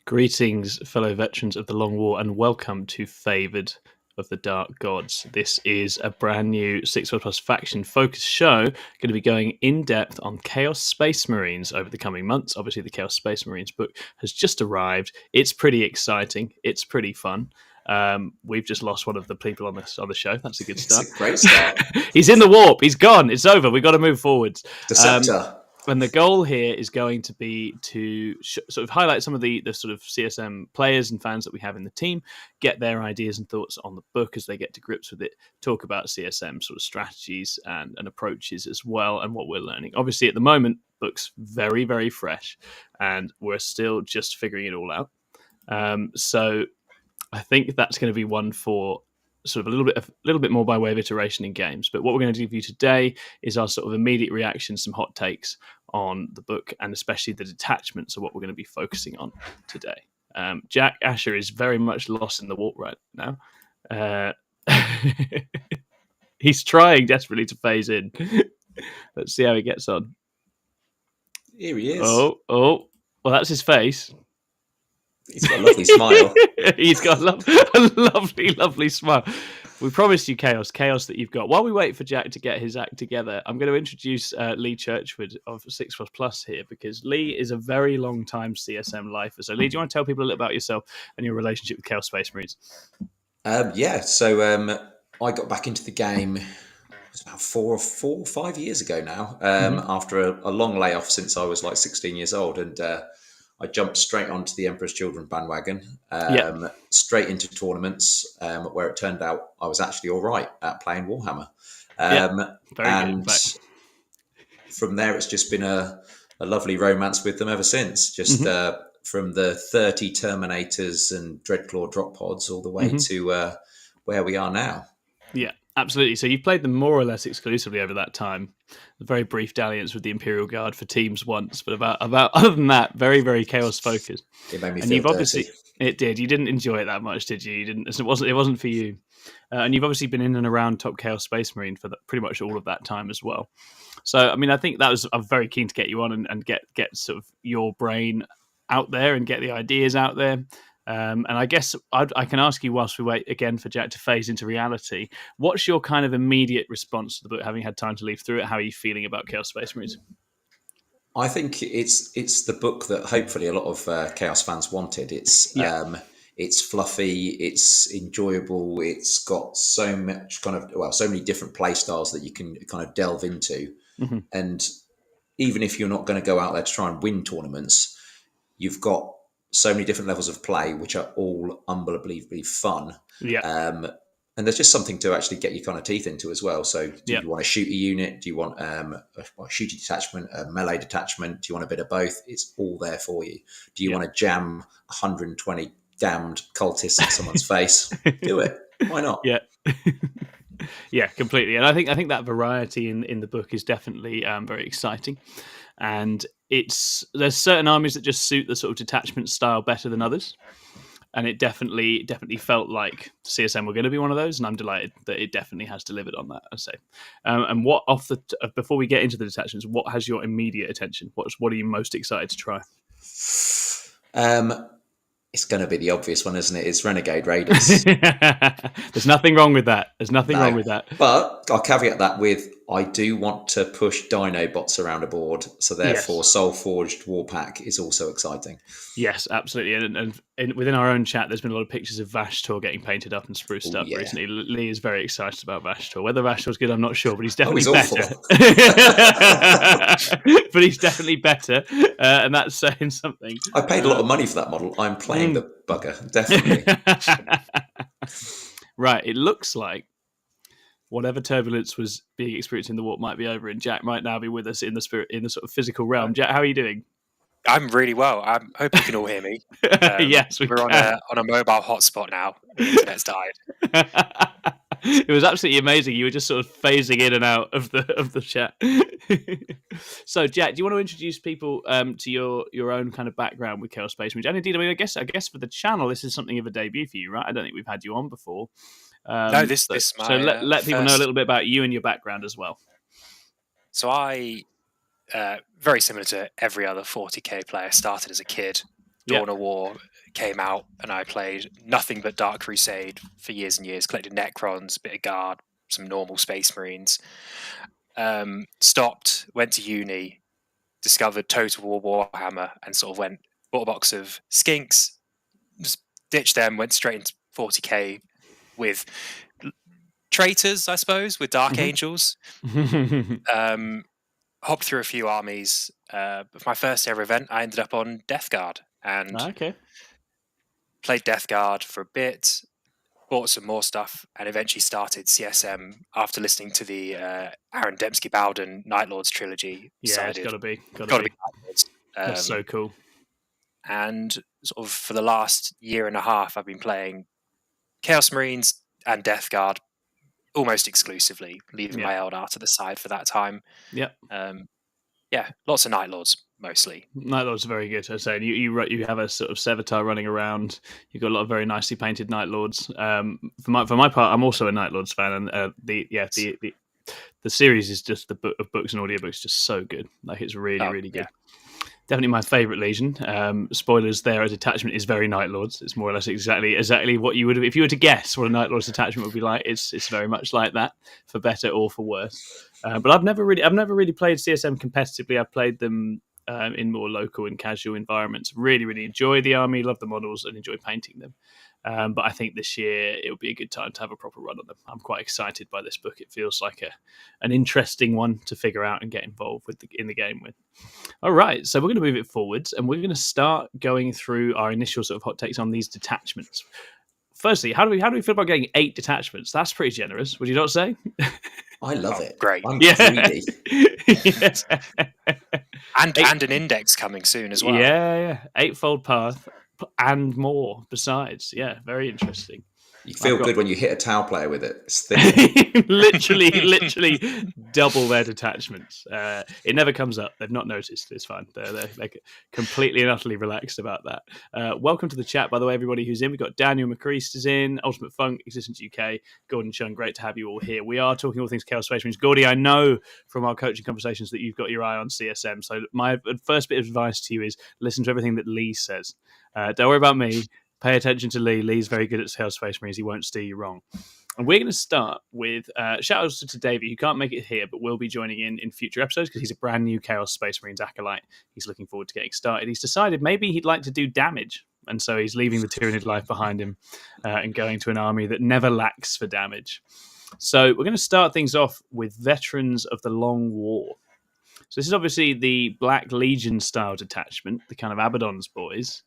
Greetings, fellow veterans of the Long War, and welcome to Favoured of the Dark Gods. This is a brand new 6++ faction focused show, going to be going in depth on Chaos Space Marines over the coming months. Obviously, the Chaos Space Marines book has just arrived. It's pretty exciting. It's pretty fun. We've just lost one of the people on the show. That's a good start. It's a great start. He's in the warp. He's gone. It's over. We've got to move forwards. Deceptor. And the goal here is going to be to sort of highlight some of the sort of CSM players and fans that we have in the team, get their ideas and thoughts on the book as they get to grips with it, talk about CSM sort of strategies and approaches as well, and what we're learning. Obviously, at the moment, book's very, very fresh, and we're still just figuring it all out. So I think that's going to be one for sort of a little bit more by way of iteration in games. But what we're going to give you today is our sort of immediate reactions, some hot takes on the book, and especially the detachments are what we're going to be focusing on today. Jack Asher is very much lost in the warp right now. He's trying desperately to phase in. Let's see how he gets on. Here he is. Oh, well, that's his face. He's got a lovely smile. He's got a lovely smile. We promised you chaos that you've got. While we wait for Jack to get his act together, I'm going to introduce Leigh Churchwood of 6++ here, because Leigh is a very long time CSM lifer. So Leigh, do you want to tell people a little about yourself and your relationship with Chaos Space Marines? So I got back into the game, it was about 4 or 5 years ago now, after a long layoff since I was like 16 years old. And I jumped straight onto the Emperor's Children bandwagon, straight into tournaments, where it turned out I was actually all right at playing Warhammer. Very good. From there, it's just been a lovely romance with them ever since. Just from the 30 Terminators and Dreadclaw drop pods all the way to where we are now. Yeah. Absolutely. So you've played them more or less exclusively over that time. A very brief dalliance with the Imperial Guard for teams once, but about other than that, very, very chaos focused. It made me feel dirty. It did. You didn't enjoy it that much, did you? You didn't. It wasn't for you. And you've obviously been in and around Top Chaos Space Marine for pretty much all of that time as well. So I mean, I think I'm very keen to get you on and get sort of your brain out there and get the ideas out there. And I guess I can ask you, whilst we wait again for Jack to phase into reality, what's your kind of immediate response to the book, having had time to leaf through it? How are you feeling about Chaos Space Marines? I think it's the book that hopefully a lot of Chaos fans wanted. It's fluffy, it's enjoyable, it's got so many different play styles that you can kind of delve into. And even if you're not going to go out there to try and win tournaments, you've got so many different levels of play, which are all unbelievably fun. And there's just something to actually get your kind of teeth into as well. So do you want to shoot a unit? Do you want a shooting detachment, a melee detachment? Do you want a bit of both? It's all there for you. Do you want to jam 120 damned cultists in someone's face? Do it. Why not? Yeah, completely. And I think that variety in the book is definitely very exciting. And there's certain armies that just suit the sort of detachment style better than others, and it definitely felt like CSM were going to be one of those, and I'm delighted that it definitely has delivered on that, I say. And what before we get into the detachments, what has your immediate attention? What are you most excited to try? It's going to be the obvious one, isn't it? It's Renegade Raiders. There's nothing wrong with that. Wrong with that. But I'll caveat that with, I do want to push Dino bots around a board. So therefore, Soul Forged Warpack is also exciting. Yes, absolutely. And within our own chat, there's been a lot of pictures of Vashtor getting painted up and spruced up recently. Leigh is very excited about Vashtor. Whether Vashtor's good, I'm not sure, but he's definitely better. But he's definitely better, and that's saying something. I paid a lot of money for that model. I'm playing the bugger, definitely. Right, it looks like whatever turbulence was being experienced in the warp might be over, and Jack might now be with us in the sort of physical realm. Jack, how are you doing? I'm really well. I hope you can all hear me. Yes, we're on a mobile hotspot now. The internet's died. It was absolutely amazing. You were just sort of phasing in and out of the chat. So, Jack, do you want to introduce people to your own kind of background with Chaos Space Marines? And indeed, I guess for the channel, this is something of a debut for you, right? I don't think we've had you on before. No, this so let people know a little bit about you and your background as well. So I, very similar to every other 40k player, started as a kid, Dawn of War, came out, and I played nothing but Dark Crusade for years and years. Collected Necrons, a bit of Guard, some normal Space Marines. Stopped, went to uni, discovered Total War Warhammer, and sort of bought a box of Skinks, just ditched them, went straight into 40k with traitors, I suppose, with Dark Angels. Hopped through a few armies. For my first ever event, I ended up on Death Guard and played Death Guard for a bit, bought some more stuff, and eventually started CSM after listening to the Aaron Dembski-Bowden Night Lords trilogy. Yeah, it's got to be. Night Lords. That's so cool. And sort of for the last year and a half, I've been playing Chaos Marines and Death Guard almost exclusively, leaving my Eldar to the side for that time. Yep. Lots of Night Lords mostly. Night Lords are very good. I say you have a sort of Sevatar running around. You've got a lot of very nicely painted Night Lords. For my part, I'm also a Night Lords fan, and the series is just the book of books and audiobooks just so good. Like it's really good. Definitely my favourite Legion. Spoilers there, a detachment is very Night Lords. It's more or less exactly what you would have, if you were to guess what a Night Lords detachment would be like. It's very much like that, for better or for worse. But I've never really played CSM competitively. I've played them in more local and casual environments. Really enjoy the army, love the models, and enjoy painting them. But I think this year it'll be a good time to have a proper run on them. I'm quite excited by this book. It feels like an interesting one to figure out and get involved with in the game with. All right, so we're going to move it forwards, and we're going to start going through our initial sort of hot takes on these detachments. Firstly, how do we feel about getting 8 detachments? That's pretty generous, would you not say? I love it. Great. I'm greedy. And an index coming soon as well. Yeah. 8-fold path and more besides. Yeah, very interesting. You feel good when you hit a Tau player with it. It's thick. literally double their detachments. It never comes up. They've not noticed. It's fine. They're completely and utterly relaxed about that. Welcome to the chat, by the way, everybody who's in. We've got Daniel McCreast is in, Ultimate Funk, Existence UK, Gordon Chung. Great to have you all here. We are talking all things Chaos Space Marines. Gordy, I know from our coaching conversations that you've got your eye on CSM. So my first bit of advice to you is listen to everything that Leigh says. Don't worry about me. Pay attention to Leigh. Leigh's very good at Chaos Space Marines. He won't steer you wrong. And we're going to start with shout outs to Davey, who can't make it here, but will be joining in future episodes because he's a brand new Chaos Space Marines acolyte. He's looking forward to getting started. He's decided maybe he'd like to do damage. And so he's leaving the Tyranid life behind him and going to an army that never lacks for damage. So we're going to start things off with Veterans of the Long War. So this is obviously the Black Legion style detachment, the kind of Abaddon's boys.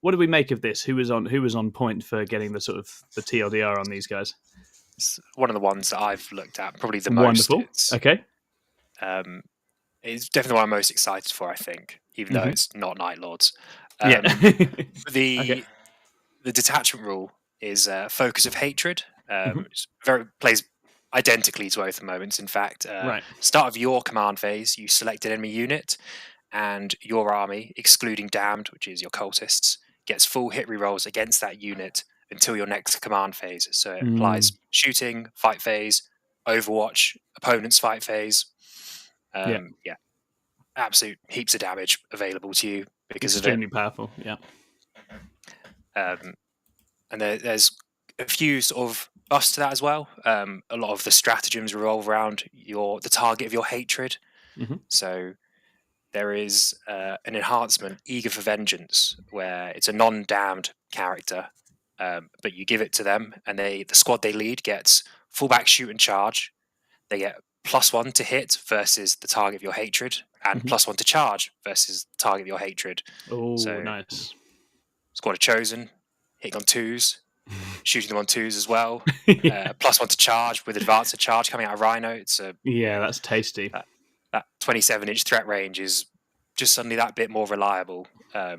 What did we make of this? Who was on point for getting the sort of the TLDR on these guys? It's one of the ones that I've looked at, probably the most. Wonderful. Okay. It's definitely one I'm most excited for, I think, even though it's not Night Lords. The detachment rule is Focus of Hatred. Plays identically to both moments. In fact, start of your command phase, you select an enemy unit, and your army, excluding Damned, which is your cultists, gets full hit rerolls against that unit until your next command phase. So it applies shooting, fight phase, Overwatch, opponent's fight phase. Absolute heaps of damage available to you because extremely of it. Powerful. Yeah. And there's a few sort of buffs to that as well. A lot of the stratagems revolve around the target of your hatred. So there is an enhancement, Eager for Vengeance, where it's a non-damned character, but you give it to them, and the squad they lead gets fullback shoot and charge. They get +1 to hit versus the target of your hatred, and +1 to charge versus the target of your hatred. Oh, so, nice. Squad of Chosen, hitting on 2s, shooting them on 2s as well. +1 to charge with advance to charge coming out of Rhino. That's tasty. That 27-inch threat range is just suddenly that bit more reliable. A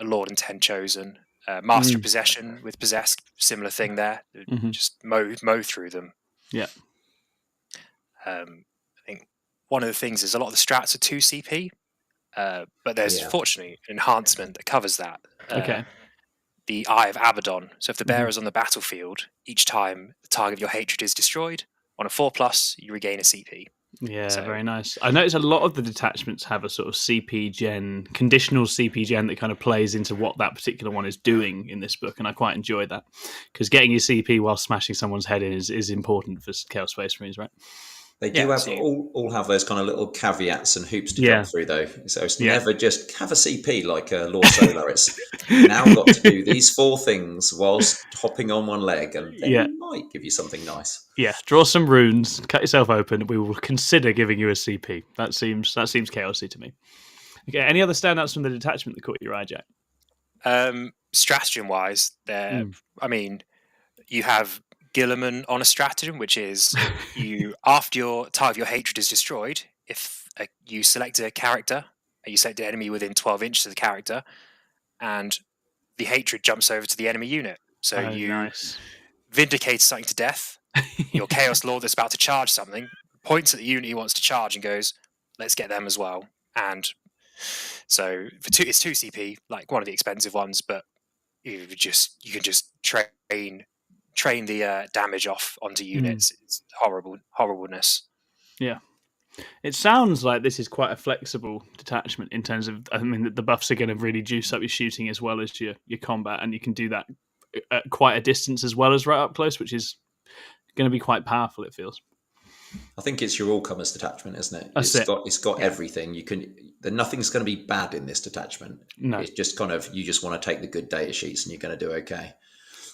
Lord and 10 Chosen. Master of Possession with Possessed, similar thing there. Just mow through them. Yeah. I think one of the things is a lot of the strats are 2 CP, but there's fortunately an enhancement that covers that. The Eye of Abaddon. So if the bearer is on the battlefield, each time the target of your hatred is destroyed, on a 4+, you regain a CP. Yeah, So, very nice. I notice a lot of the detachments have a sort of conditional CP gen that kind of plays into what that particular one is doing in this book, and I quite enjoy that because getting your CP while smashing someone's head in is important for Chaos Space Marines, right? They do have all have those kind of little caveats and hoops to jump through, though. So it's never just have a CP like Law Solar. It's now got to do these 4 things whilst hopping on one leg, and then we might give you something nice. Yeah, draw some runes, cut yourself open. We will consider giving you a CP. That seems chaosy to me. Okay, any other standouts from the detachment that caught your eye, Jack? Stratagem-wise, I mean, you have Guilliman on a stratagem, which is after your tile of your hatred is destroyed, if you select a character, you select an enemy within 12 inches of the character, and the hatred jumps over to the enemy unit. So you vindicate something to death. Your Chaos Lord that's about to charge something points at the unit he wants to charge and goes, "Let's get them as well." And so it's 2 CP, like one of the expensive ones, but you can just train the damage off onto units. It's horribleness. Yeah. It sounds like this is quite a flexible detachment in terms of, I mean, the buffs are going to really juice up your shooting as well as your combat, and you can do that at quite a distance as well as right up close, which is going to be quite powerful, it feels. I think it's your all-comers detachment, isn't it? It's got everything. Nothing's going to be bad in this detachment. No. It's just kind of, you just want to take the good data sheets and you're going to do okay.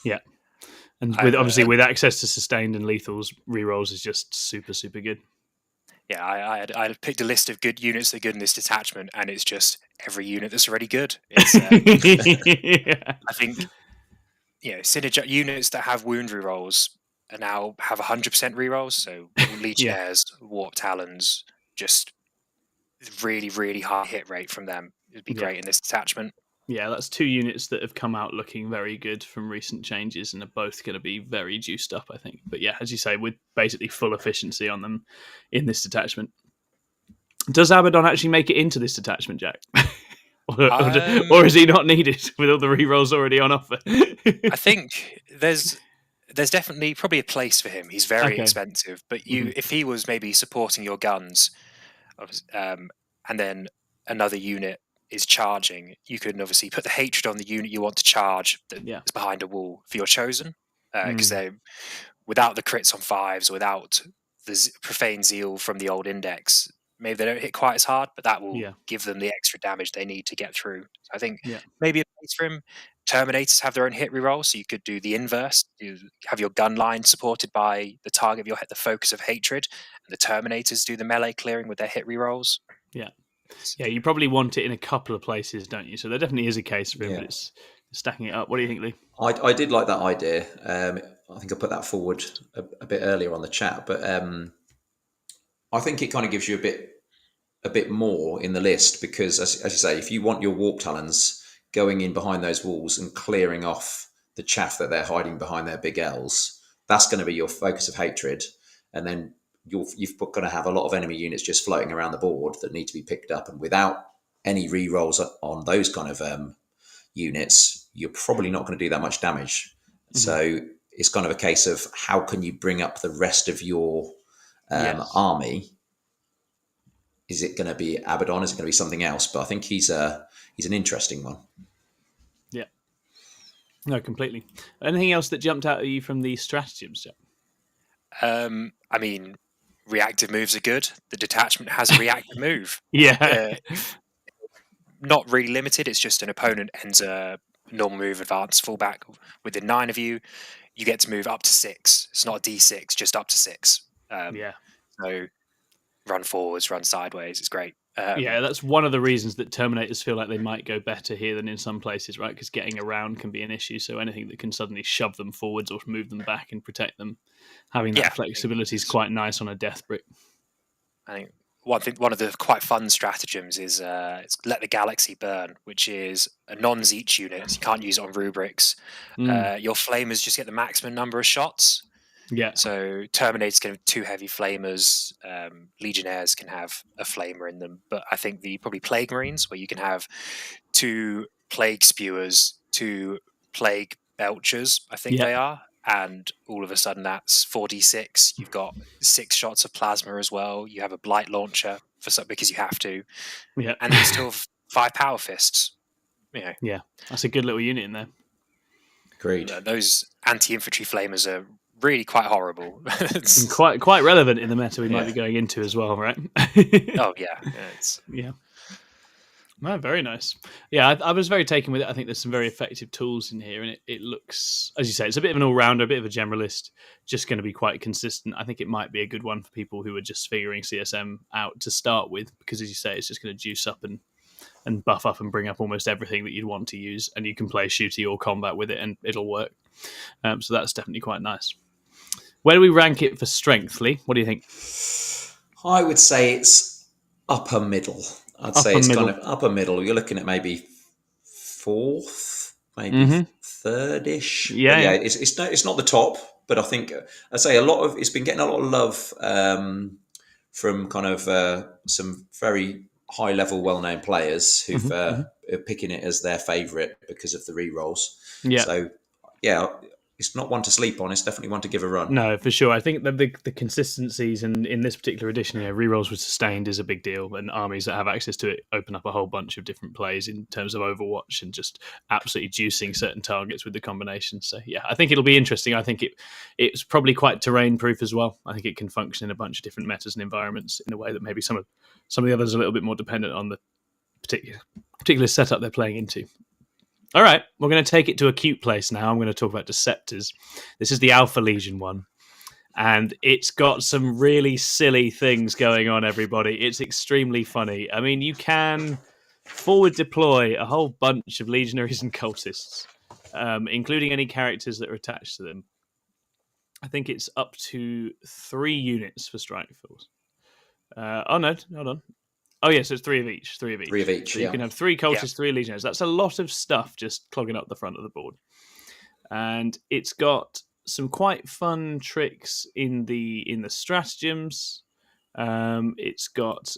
Yeah. And with access to sustained and lethals, rerolls is just super, super good. Yeah, I picked a list of good units that are good in this detachment, and it's just every unit that's already good. It's, I think, synergy units that have wound rerolls now have 100% rerolls. So Legionnaires, Warp Talons, just really, really high hit rate from them. It'd be great in this detachment. Yeah, that's 2 units that have come out looking very good from recent changes and are both going to be very juiced up, I think. But yeah, as you say, with basically full efficiency on them in this detachment. Does Abaddon actually make it into this detachment, Jack? or is he not needed with all the rerolls already on offer? I think there's definitely probably a place for him. He's very expensive, but if he was maybe supporting your guns, and then another unit is charging, you could obviously put the hatred on the unit you want to charge that's behind a wall for your chosen, because they, without the crits on 5s, without the profane zeal from the old index, maybe they don't hit quite as hard, but that will give them the extra damage they need to get through. So I think maybe a place for him. Terminators have their own hit reroll, so you could do the inverse. You have your gun line supported by the target of the focus of hatred, and the Terminators do the melee clearing with their hit rerolls. Yeah, you probably want it in a couple of places, don't you? So there definitely is a case for him, but it's stacking it up. What do you think, Lee? I did like that idea. I think I put that forward a bit earlier on the chat, but I think it kind of gives you a bit more in the list, because as you say, if you want your Warp Talons going in behind those walls and clearing off the chaff that they're hiding behind their big L's, that's going to be your focus of hatred. And then you've going to have a lot of enemy units just floating around the board that need to be picked up. And without any rerolls on those kind of units, you're probably not going to do that much damage. So it's kind of a case of how can you bring up the rest of your army. Is it going to be Abaddon? Is it going to be something else? But I think he's an interesting one. Yeah. No, completely. Anything else that jumped out at you from the stratagems, Jack? I mean, reactive moves are good. The detachment has a reactive move. Not really limited. It's just an opponent ends a normal move, advance, fullback. Within 9 of you, you get to move up to 6. It's not a D6, just up to 6. So run forwards, run sideways. It's great. That's one of the reasons that Terminators feel like they might go better here than in some places, right? Because getting around can be an issue. So anything that can suddenly shove them forwards or move them back and protect them, having that flexibility is quite nice on a death brick. I think one of the quite fun stratagems is Let the Galaxy Burn, which is a non-Zeech unit. So you can't use it on rubrics. Your flamers just get the maximum number of shots. Yeah. So Terminators can have 2 heavy flamers. Legionnaires can have a flamer in them. But I think probably Plague Marines, where you can have 2 Plague Spewers, 2 Plague Belchers, I think they are, and all of a sudden that's 4d6. You've got 6 shots of plasma as well. You have a blight launcher because you have to, and you still have 5 power fists. Yeah, that's a good little unit in there. Agreed. Those anti-infantry flamers are really quite horrible. And quite relevant in the meta we might be going into as well, right? Oh yeah, yeah. No, very nice. Yeah, I was very taken with it. I think there's some very effective tools in here, and it looks, as you say, it's a bit of an all-rounder, a bit of a generalist, just going to be quite consistent. I think it might be a good one for people who are just figuring CSM out to start with, because as you say, it's just going to juice up and buff up and bring up almost everything that you'd want to use, and you can play shooty or combat with it, and it'll work. So that's definitely quite nice. Where do we rank it for strength, Leigh? What do you think? I would say it's upper middle. I'd say it's kind of upper middle. You're looking at maybe 4th, maybe 3rd-ish. Yeah, it's not the top, but I think I'd say it's been getting a lot of love from kind of some very high level, well known players who've are picking it as their favourite because of the rerolls. Yeah. So yeah. It's not one to sleep on. It's definitely one to give a run. No, for sure. I think that the consistencies in this particular edition, rerolls with sustained is a big deal, and armies that have access to it open up a whole bunch of different plays in terms of Overwatch and just absolutely juicing certain targets with the combination. So yeah, I think it'll be interesting. I think it's probably quite terrain proof as well. I think it can function in a bunch of different metas and environments in a way that maybe some of the others are a little bit more dependent on the particular setup they're playing into. All right, we're going to take it to a cute place now. I'm going to talk about Deceptors. This is the Alpha Legion one, and it's got some really silly things going on, everybody. It's extremely funny. I mean, you can forward deploy a whole bunch of legionaries and cultists, including any characters that are attached to them. I think it's up to 3 units for strike force. Oh, no, hold on. Oh, yes, so it's 3 of each. 3 of each. 3 of each, so you can have 3 cultists, 3 legionaries. That's a lot of stuff just clogging up the front of the board. And it's got some quite fun tricks in the stratagems. It's got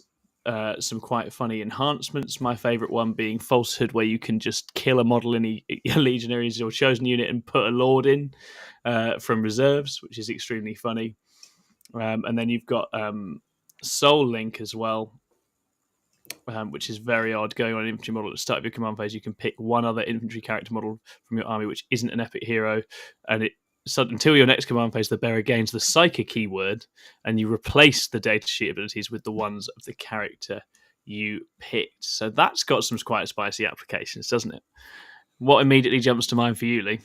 some quite funny enhancements. My favourite one being Falsehood, where you can just kill a model in your legionaries or chosen unit and put a lord in from reserves, which is extremely funny. And then you've got Soul Link as well, which is very odd. Going on an infantry model at the start of your command phase, you can pick one other infantry character model from your army which isn't an epic hero, and until your next command phase, the bearer gains the Psychic keyword, and you replace the datasheet abilities with the ones of the character you picked. So that's got some quite spicy applications, doesn't it? What immediately jumps to mind for you, Leigh?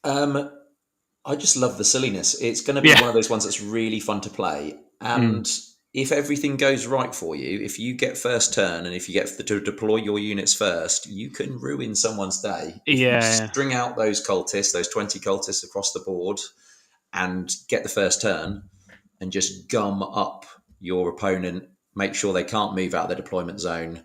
I just love the silliness. It's going to be one of those ones that's really fun to play, and if everything goes right for you, if you get first turn and if you get to deploy your units first, you can ruin someone's day. If you string out those cultists, those 20 cultists across the board, and get the first turn and just gum up your opponent, make sure they can't move out of the deployment zone,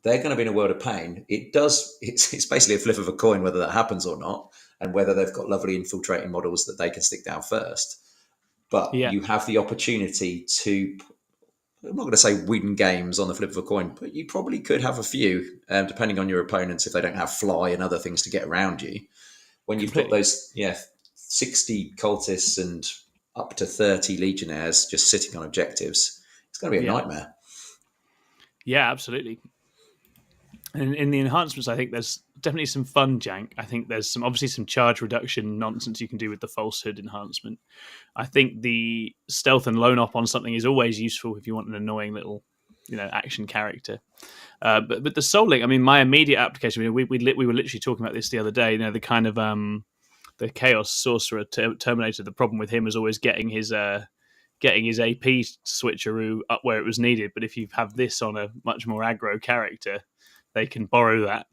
they're going to be in a world of pain. It's basically a flip of a coin whether that happens or not, and whether they've got lovely infiltrating models that they can stick down first. But you have the opportunity to, I'm not going to say win games on the flip of a coin, but you probably could have a few, depending on your opponents, if they don't have fly and other things to get around you. When you've got those 60 cultists and up to 30 legionnaires just sitting on objectives, it's going to be a nightmare. Yeah, absolutely. And in the enhancements, I think there's definitely some fun jank. I think there's obviously some charge reduction nonsense you can do with the Falsehood enhancement. I think the stealth and lone op on something is always useful if you want an annoying little, action character. But the Soul Link, I mean, my immediate application, we were literally talking about this the other day. The kind of the Chaos Sorcerer Terminator. The problem with him is always getting his AP switcheroo up where it was needed. But if you have this on a much more aggro character, they can borrow that,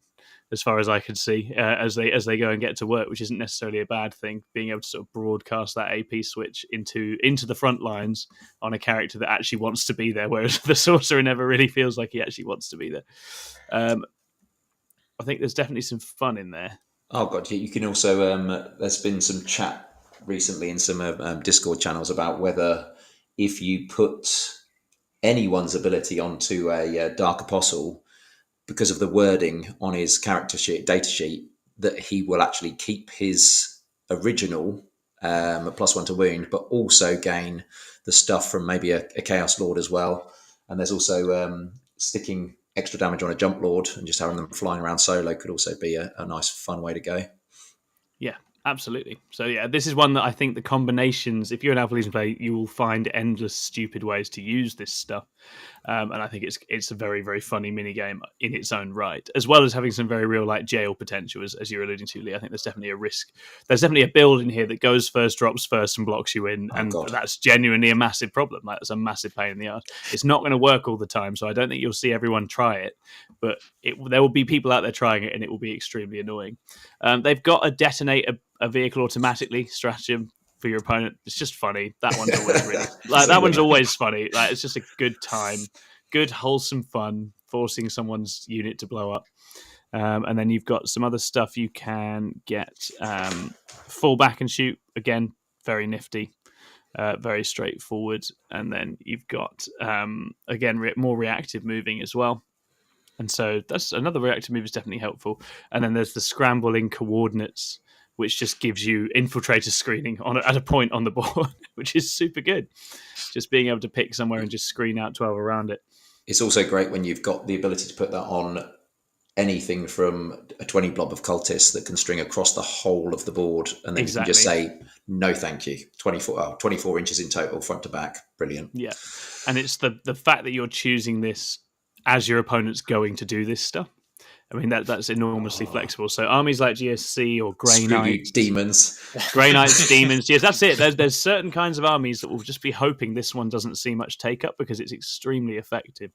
as far as I can see, as they go and get to work, which isn't necessarily a bad thing. Being able to sort of broadcast that AP switch into the front lines on a character that actually wants to be there, whereas the sorcerer never really feels like he actually wants to be there. I think there's definitely some fun in there. Oh god, you can also. There's been some chat recently in some Discord channels about whether if you put anyone's ability onto a Dark Apostle, because of the wording on his character sheet, data sheet, that he will actually keep his original +1 to wound, but also gain the stuff from maybe a Chaos Lord as well. And there's also sticking extra damage on a Jump Lord and just having them flying around solo could also be a nice, fun way to go. Yeah, absolutely. So yeah, this is one that I think the combinations, if you're an Alpha Legion player, you will find endless stupid ways to use this stuff. And I think it's a very, very funny mini game in its own right, as well as having some very real like jail potential, as you're alluding to, Lee. I think there's definitely a risk. There's definitely a build in here that goes first, drops first, and blocks you in, and that's genuinely a massive problem. Like, it's a massive pain in the ass. It's not going to work all the time, so I don't think you'll see everyone try it, but there will be people out there trying it, and it will be extremely annoying. They've got a detonate a vehicle automatically stratagem for your opponent. It's just funny. That one's always really that one's always funny. Like, it's just a good time, good wholesome fun, forcing someone's unit to blow up. And then you've got some other stuff you can get. Fall back and shoot, again, very nifty, very straightforward. And then you've got again more reactive moving as well. And so that's another reactive move is definitely helpful. And then there's the scramble in coordinates, which just gives you infiltrator screening at a point on the board, which is super good. Just being able to pick somewhere and just screen out 12 around it. It's also great when you've got the ability to put that on anything from a 20 blob of cultists that can string across the whole of the board, and then you can just say, no, thank you. 24 inches in total, front to back. Brilliant. Yeah. And it's the fact that you're choosing this as your opponent's going to do this stuff. I mean, that's enormously flexible. So armies like GSC or Grey Knights, demons, Grey Knights, demons. Yes, that's it. There's certain kinds of armies that will just be hoping this one doesn't see much take up because it's extremely effective.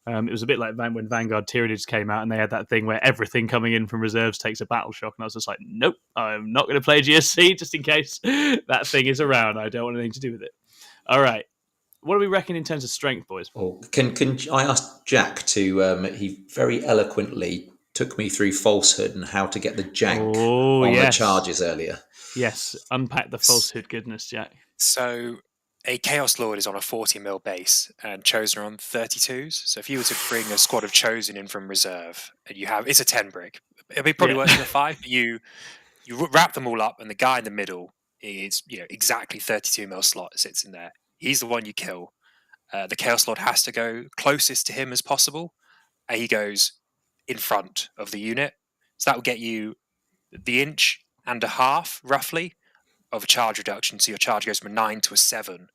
It was a bit like when Vanguard Tyranids came out and they had that thing where everything coming in from reserves takes a battle shock, and I was just like, nope, I'm not going to play GSC just in case that thing is around. I don't want anything to do with it. All right. What do we reckon in terms of strength, boys? Oh, can I ask Jack to? He very eloquently took me through falsehood and how to get the jank on the charges earlier. Yes, unpack the falsehood goodness, Jack. So a Chaos Lord is on a 40 mil base and Chosen are on 32s. So if you were to bring a squad of Chosen in from reserve, and it's a 10 brick, it'd be probably worth a 5. But you wrap them all up, and the guy in the middle is exactly 32 mil slot sits in there. He's the one you kill. The Chaos Lord has to go closest to him as possible. And he goes in front of the unit. So that will get you the inch and a half, roughly, of a charge reduction. So your charge goes from a 9 to a 7.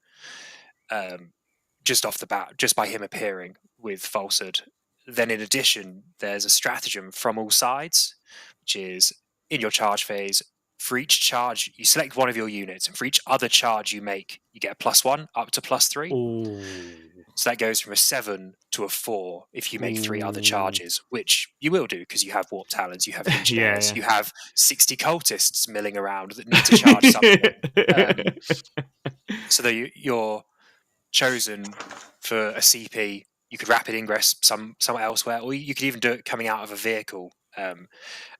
Just off the bat, just by him appearing with falsehood. Then in addition, there's a stratagem from all sides, which is in your charge phase. For each charge, you select one of your units, and for each other charge you make, you get a +1 up to +3. Ooh. So that goes from a 7 to a 4 if you make 3 other charges, which you will do because you have Warp Talons, you have Engineers, you have 60 cultists milling around that need to charge something. So you're chosen for a CP. You could rapid ingress somewhere elsewhere, or you could even do it coming out of a vehicle, and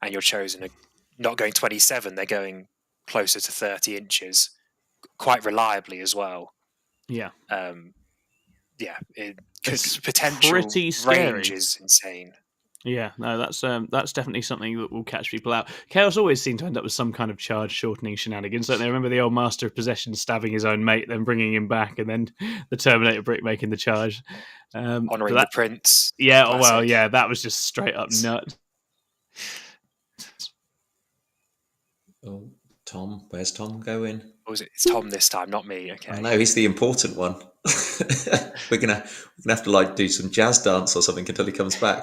you're chosen not going 27, they're going closer to 30 inches, quite reliably as well. Yeah. Because potential range is insane. Yeah, no, that's definitely something that will catch people out. Chaos always seem to end up with some kind of charge shortening shenanigans. Don't they? Remember the old Master of Possession stabbing his own mate, then bringing him back, and then the Terminator brick making the charge. Honouring the Prince. Yeah, classic. Well, yeah, that was just straight up nuts. Oh, Tom, where's Tom going? Or was it? It's Tom this time, not me. Okay. I know he's the important one. we're gonna have to do some jazz dance or something until he comes back.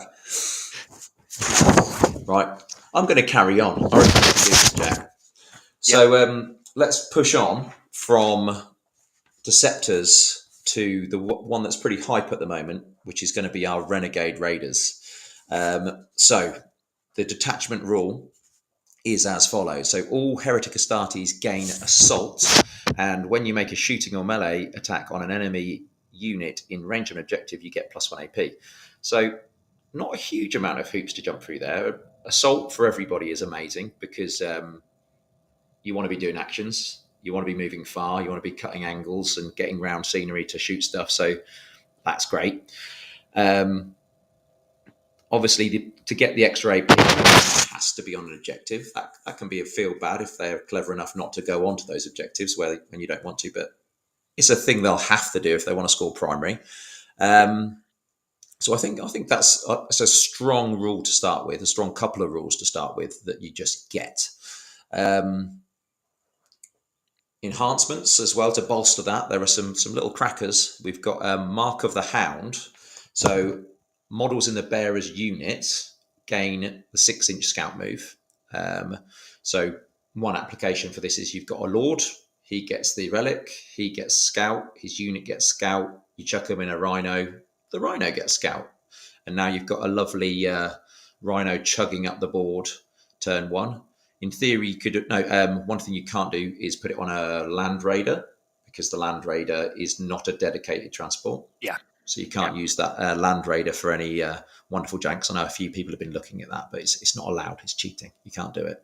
Right, I'm going to carry on. I reckon we can do this, Jack. So let's push on from Deceptors to the one that's pretty hype at the moment, which is going to be our Renegade Raiders. So the detachment rule is as follows. So all Heretic Astartes gain assault, and when you make a shooting or melee attack on an enemy unit in range of an objective, you get +1 AP. So not a huge amount of hoops to jump through there. Assault for everybody is amazing because you want to be doing actions, you want to be moving far, you want to be cutting angles and getting round scenery to shoot stuff. So that's great. Obviously, to get the extra AP, has to be on an objective. That can feel bad if they're clever enough not to go onto those objectives when you don't want to, but it's a thing they'll have to do if they want to score primary. So I think that's a strong rule to start with, a strong couple of rules to start with that you just get. Enhancements as well to bolster that. There are some little crackers. We've got Mark of the Hound. So models in the bearer's unit gain the 6-inch scout move. So one application for this is you've got a lord. He gets the relic. He gets scout. His unit gets scout. You chuck him in a rhino. The rhino gets scout. And now you've got a lovely rhino chugging up the board turn 1. In theory, you could one thing you can't do is put it on a land raider, because the land raider is not a dedicated transport. Yeah. So you can't use that land raider for any wonderful janks. I know a few people have been looking at that, but it's not allowed. It's cheating. You can't do it.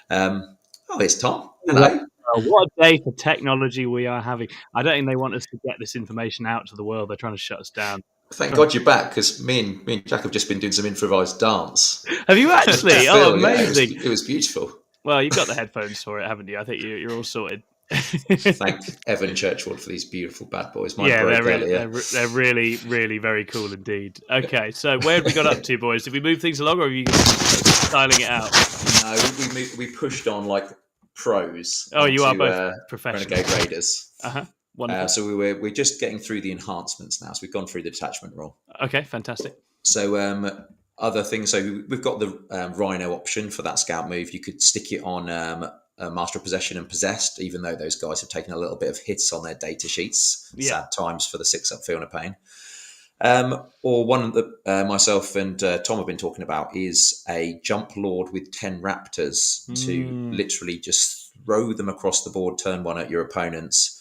It's Tom. Hello. What a day for technology we are having. I don't think they want us to get this information out to the world. They're trying to shut us down. Thank God you're back, because me and Jack have just been doing some improvised dance. Have you actually? Oh, amazing. Yeah, it was beautiful. Well, you've got the headphones for it, haven't you? I think you're all sorted. Thank Evan Churchward for these beautiful bad boys. Mine they're really, really very cool indeed. Okay, so where have we got up to, boys? Did we move things along, or are you styling it out? No, we pushed on like pros. Oh, you are both professional. Renegade Raiders. Wonderful. So we're just getting through the enhancements now. So we've gone through the detachment rule. Okay, fantastic. So other things. So we've got the Rhino option for that scout move. You could stick it on Master of Possession and Possessed, even though those guys have taken a little bit of hits on their data sheets. Sad times for the 6-up Fiona Payne. Or one that myself and Tom have been talking about is a jump lord with 10 raptors to literally just throw them across the board turn 1 at your opponents.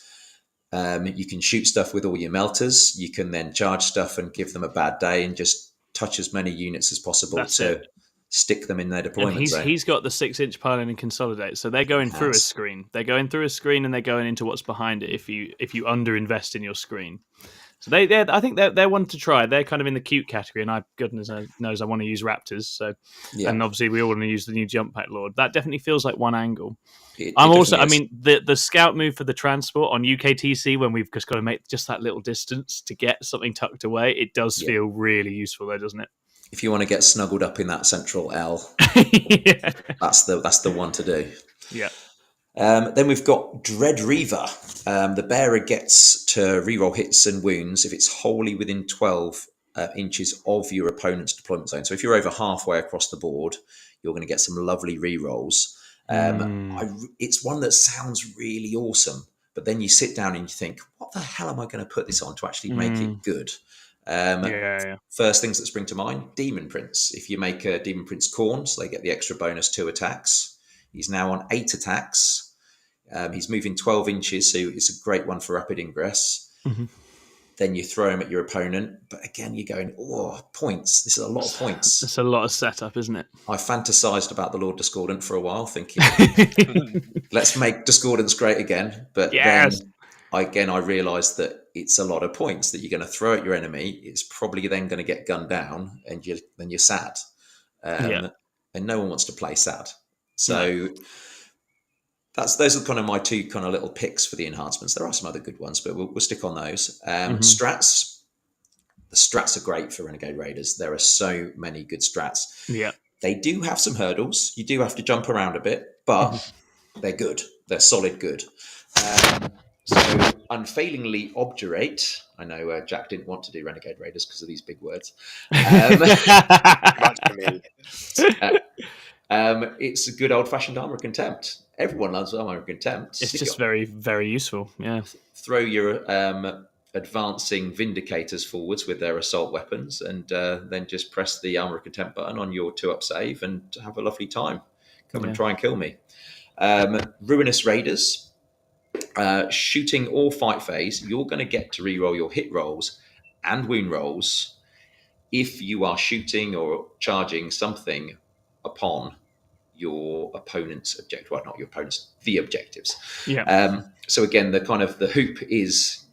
You can shoot stuff with all your melters. You can then charge stuff and give them a bad day and just touch as many units as possible to stick them in their deployment zone. He's got the 6-inch pylon and consolidate, so they're going through a screen. They're going through a screen and they're going into what's behind it if you underinvest in your screen. So I think they're one to try. They're kind of in the cute category, and goodness knows I want to use raptors. So, and obviously we all want to use the new jump pack lord. That definitely feels like one angle. The scout move for the transport on UKTC, when we've just got to make just that little distance to get something tucked away, it does feel really useful, though, doesn't it? If you want to get snuggled up in that central L, that's the one to do. Yeah. Then we've got Dread Reaver. The bearer gets to reroll hits and wounds if it's wholly within 12 inches of your opponent's deployment zone. So if you're over halfway across the board, you're going to get some lovely rerolls. It's one that sounds really awesome, but then you sit down and you think, what the hell am I going to put this on to actually make it good? First things that spring to mind, Demon Prince. If you make a Demon Prince Corn, so they get the extra bonus 2 attacks. He's now on 8 attacks. He's moving 12 inches, so it's a great one for rapid ingress. Then you throw him at your opponent. But again, you're going, points. This is a lot of points. It's a lot of setup, isn't it? I fantasized about the Lord Discordant for a while, thinking, let's make Discordance great again. But then, I realised that it's a lot of points that you're going to throw at your enemy. It's probably then going to get gunned down, and then you're sad. And no one wants to play sad. So those are kind of my 2 kind of little picks for the enhancements. There are some other good ones, but we'll stick on those. Strats. The strats are great for Renegade Raiders. There are so many good strats. Yeah. They do have some hurdles. You do have to jump around a bit, but they're good. They're solid good. So Unfailingly Obdurate. I know Jack didn't want to do Renegade Raiders because of these big words. It's a good old-fashioned Armour of Contempt. Everyone loves Armour of Contempt. It's just very, very useful. Yeah. Throw your advancing Vindicators forwards with their assault weapons, and then just press the Armour of Contempt button on your 2-up save and have a lovely time. Come and try and kill me. Ruinous Raiders. Shooting or fight phase, you're going to get to reroll your hit rolls and wound rolls if you are shooting or charging something upon your opponent's objective. Well, not your opponent's, the objectives. Yeah. So again, the hoop is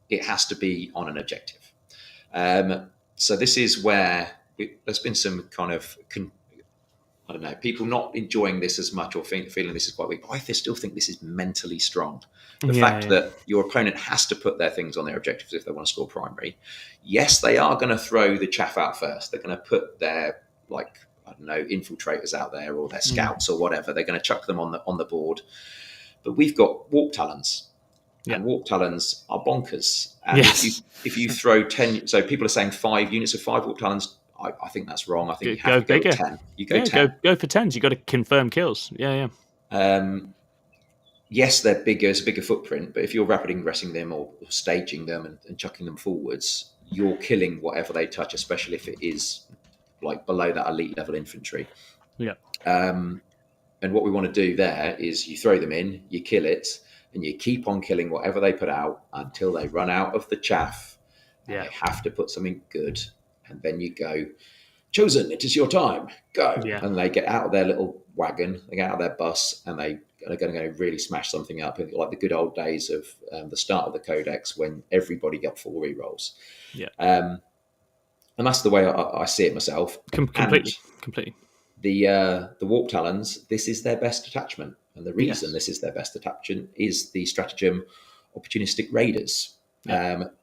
it has to be on an objective. So this is where there's been some kind of I don't know, people not enjoying this as much or feeling this is quite weak. But I still think this is mentally strong. The fact that your opponent has to put their things on their objectives if they want to score primary. Yes, they are going to throw the chaff out first. They're going to put their, like, I don't know, infiltrators out there or their scouts or whatever. They're going to chuck them on the board. But we've got warp talons. Yeah. And warp talons are bonkers. And if you throw 10, so people are saying 5 units of 5 warp talons. I think that's wrong. I think you have to go with 10. You go 10. Go for 10s. You've got to confirm kills. Yeah. Yes, they're bigger. It's a bigger footprint. But if you're rapid ingressing them or staging them and chucking them forwards, you're killing whatever they touch, especially if it is like below that elite level infantry. Yeah. And what we want to do there is you throw them in, you kill it, and you keep on killing whatever they put out until they run out of the chaff. And they have to put something good. And then you go, chosen, it is your time, go. Yeah. And they get out of their little wagon, they get out of their bus, and they are going to go really smash something up, like the good old days of the start of the Codex when everybody got 4 rerolls. Yeah. And that's the way I see it myself. Completely. The Warp Talons, this is their best attachment. And the reason this is their best attachment is the stratagem Opportunistic Raiders.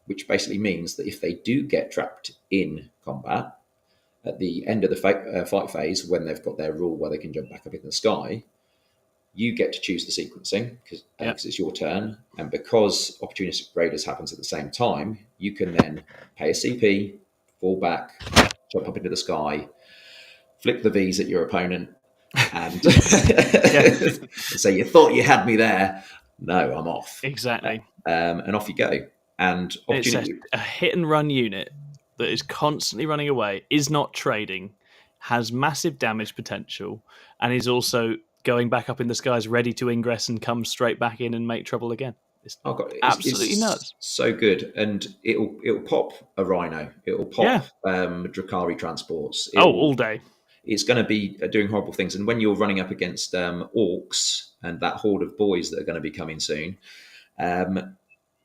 Which basically means that if they do get trapped in combat at the end of the fight phase, when they've got their rule where they can jump back up in the sky, you get to choose the sequencing because it's your turn. And because Opportunistic Raiders happens at the same time, you can then pay a CP, fall back, jump up into the sky, flick the V's at your opponent, and say, you thought you had me there. No, I'm off. Exactly. And off you go. And it's a hit and run unit that is constantly running away, is not trading, has massive damage potential, and is also going back up in the skies, ready to ingress and come straight back in and make trouble again. It's absolutely nuts. So good, and it'll pop a Rhino. It'll pop Drakari transports. All day. It's going to be doing horrible things, and when you're running up against orcs and that horde of boys that are going to be coming soon.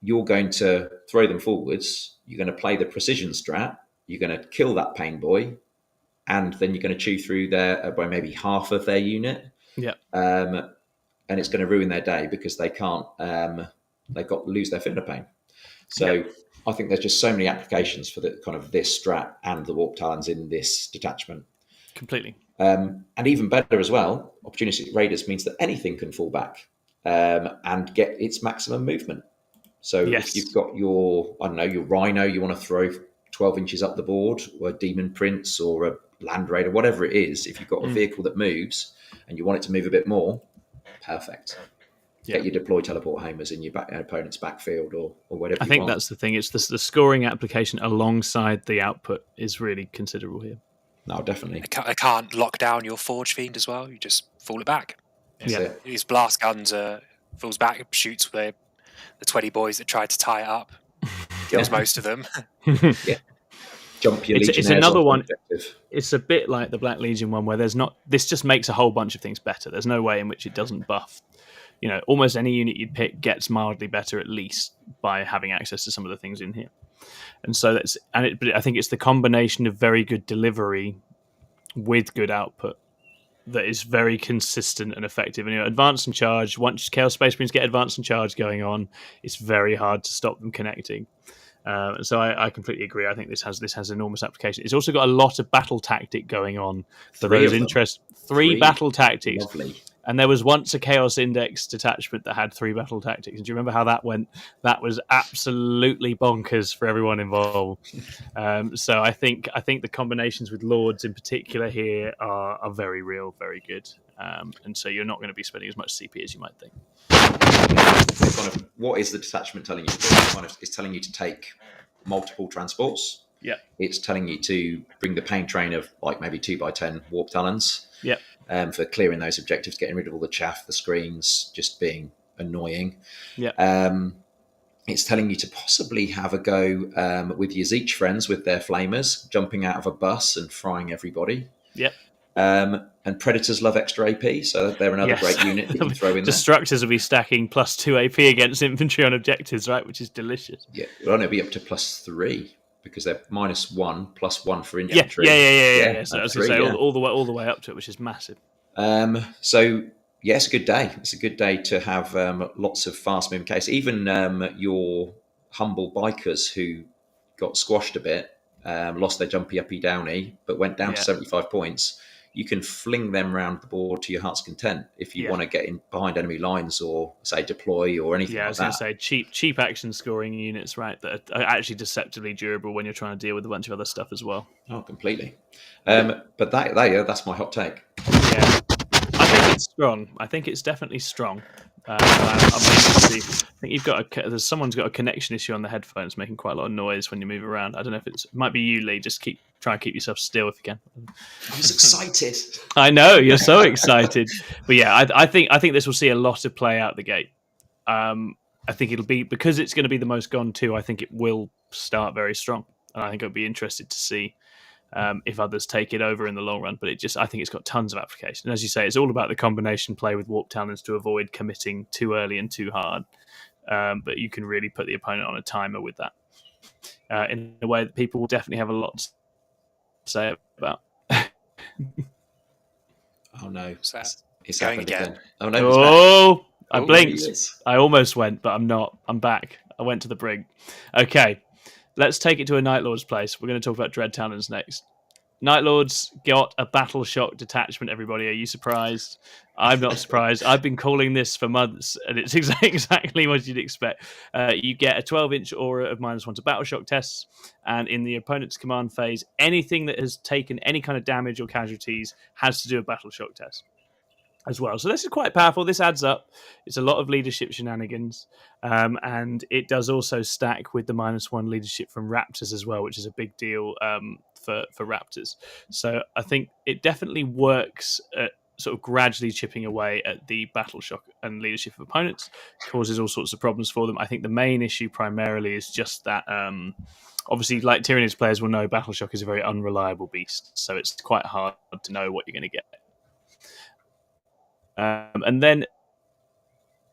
You're going to throw them forwards. You're going to play the precision strat. You're going to kill that pain boy, and then you're going to chew through by maybe half of their unit. Yeah. And it's going to ruin their day because they can't. They've got to lose their Finna pain. So I think there's just so many applications for the kind of this strat and the Warp Talons in this detachment. Completely. And even better as well, Opportunistic Raiders means that anything can fall back and get its maximum movement. So if you've got your Rhino, you want to throw 12 inches up the board, or a Demon Prince or a Land Raider, whatever it is, if you've got a vehicle that moves and you want it to move a bit more, perfect. Get your deploy teleport homers in your opponent's backfield or whatever I think that's the thing. It's the scoring application alongside the output is really considerable here. No, definitely. I can't lock down your Forge Fiend as well. You just fall it back. These blast guns falls back, shoots the 20 boys that tried to tie it up, kills most of them. Jump your It's another one. It's a bit like the Black Legion one where this just makes a whole bunch of things better. There's no way in which it doesn't buff. Almost any unit you'd pick gets mildly better at least by having access to some of the things in here. And so but I think it's the combination of very good delivery with good output that is very consistent and effective. And advance and charge, once Chaos Space Marines get advance and charge going on, it's very hard to stop them connecting. So I completely agree. I think this has enormous application. It's also got a lot of battle tactic going on for those interested. Three battle tactics. Lovely. And there was once a Chaos Index detachment that had 3 battle tactics. And do you remember how that went? That was absolutely bonkers for everyone involved. So I think the combinations with Lords in particular here are very real, very good. And so you're not going to be spending as much CP as you might think. What is the detachment telling you to do? It's telling you to take multiple transports. Yeah. It's telling you to bring the pain train of like maybe 2x10 Warp Talons. Yeah. For clearing those objectives, getting rid of all the chaff, the screens, just being annoying. Yeah. It's telling you to possibly have a go with your Zeech friends with their flamers, jumping out of a bus and frying everybody. Yep. And Predators love extra AP, so they're another great unit that you throw in there. Destructors will be stacking +2 AP against infantry on objectives, right? Which is delicious. Yeah, it'll only be up to +3, because they're -1 +1 for infantry. Yeah. So I was going to say yeah. all the way up to it, which is massive. So yeah, it's a good day. It's a good day to have lots of fast moving case. Even your humble bikers who got squashed a bit, lost their jumpy uppy downy, but went down to 75 points. You can fling them around the board to your heart's content if you want to get in behind enemy lines or say deploy or anything like that. I was going to say cheap action scoring units, right? That are actually deceptively durable when you're trying to deal with a bunch of other stuff as well. Oh, completely. But that's my hot take. Yeah, I think it's strong. I think it's definitely strong. I'm waiting to see. I think someone's got a connection issue on the headphones, making quite a lot of noise when you move around. I don't know if it might be you, Leigh. Just try and keep yourself still if you can. I was excited. I know you're so excited, but yeah, I think this will see a lot of play out the gate. I think it'll be because it's going to be the most gone to. I think it will start very strong, and I think I'd be interested to see if others take it over in the long run. But I think it's got tons of application. And as you say, it's all about the combination play with Warp Talons to avoid committing too early and too hard. But you can really put the opponent on a timer with that in a way that people will definitely have a lot to say about. Oh no, it's going happened again. Oh no! I blinked. I almost went, but I'm not. I'm back. I went to the brink. Okay, let's take it to a Night Lord's place. We're going to talk about Dread Talons next. Night Lords got a Battle Shock detachment, everybody. Are you surprised? I'm not surprised. I've been calling this for months, and it's exactly what you'd expect. You get a 12-inch aura of -1 to Battle Shock tests, and in the opponent's command phase, anything that has taken any kind of damage or casualties has to do a Battle Shock test as well. So this is quite powerful. This adds up. It's a lot of leadership shenanigans. And it does also stack with the -1 leadership from Raptors as well, which is a big deal for Raptors. So I think it definitely works at sort of gradually chipping away at the battle shock and leadership of opponents, causes all sorts of problems for them. I think the main issue primarily is just that obviously, like Tyranids players will know, battle shock is a very unreliable beast. So it's quite hard to know what you're going to get. And then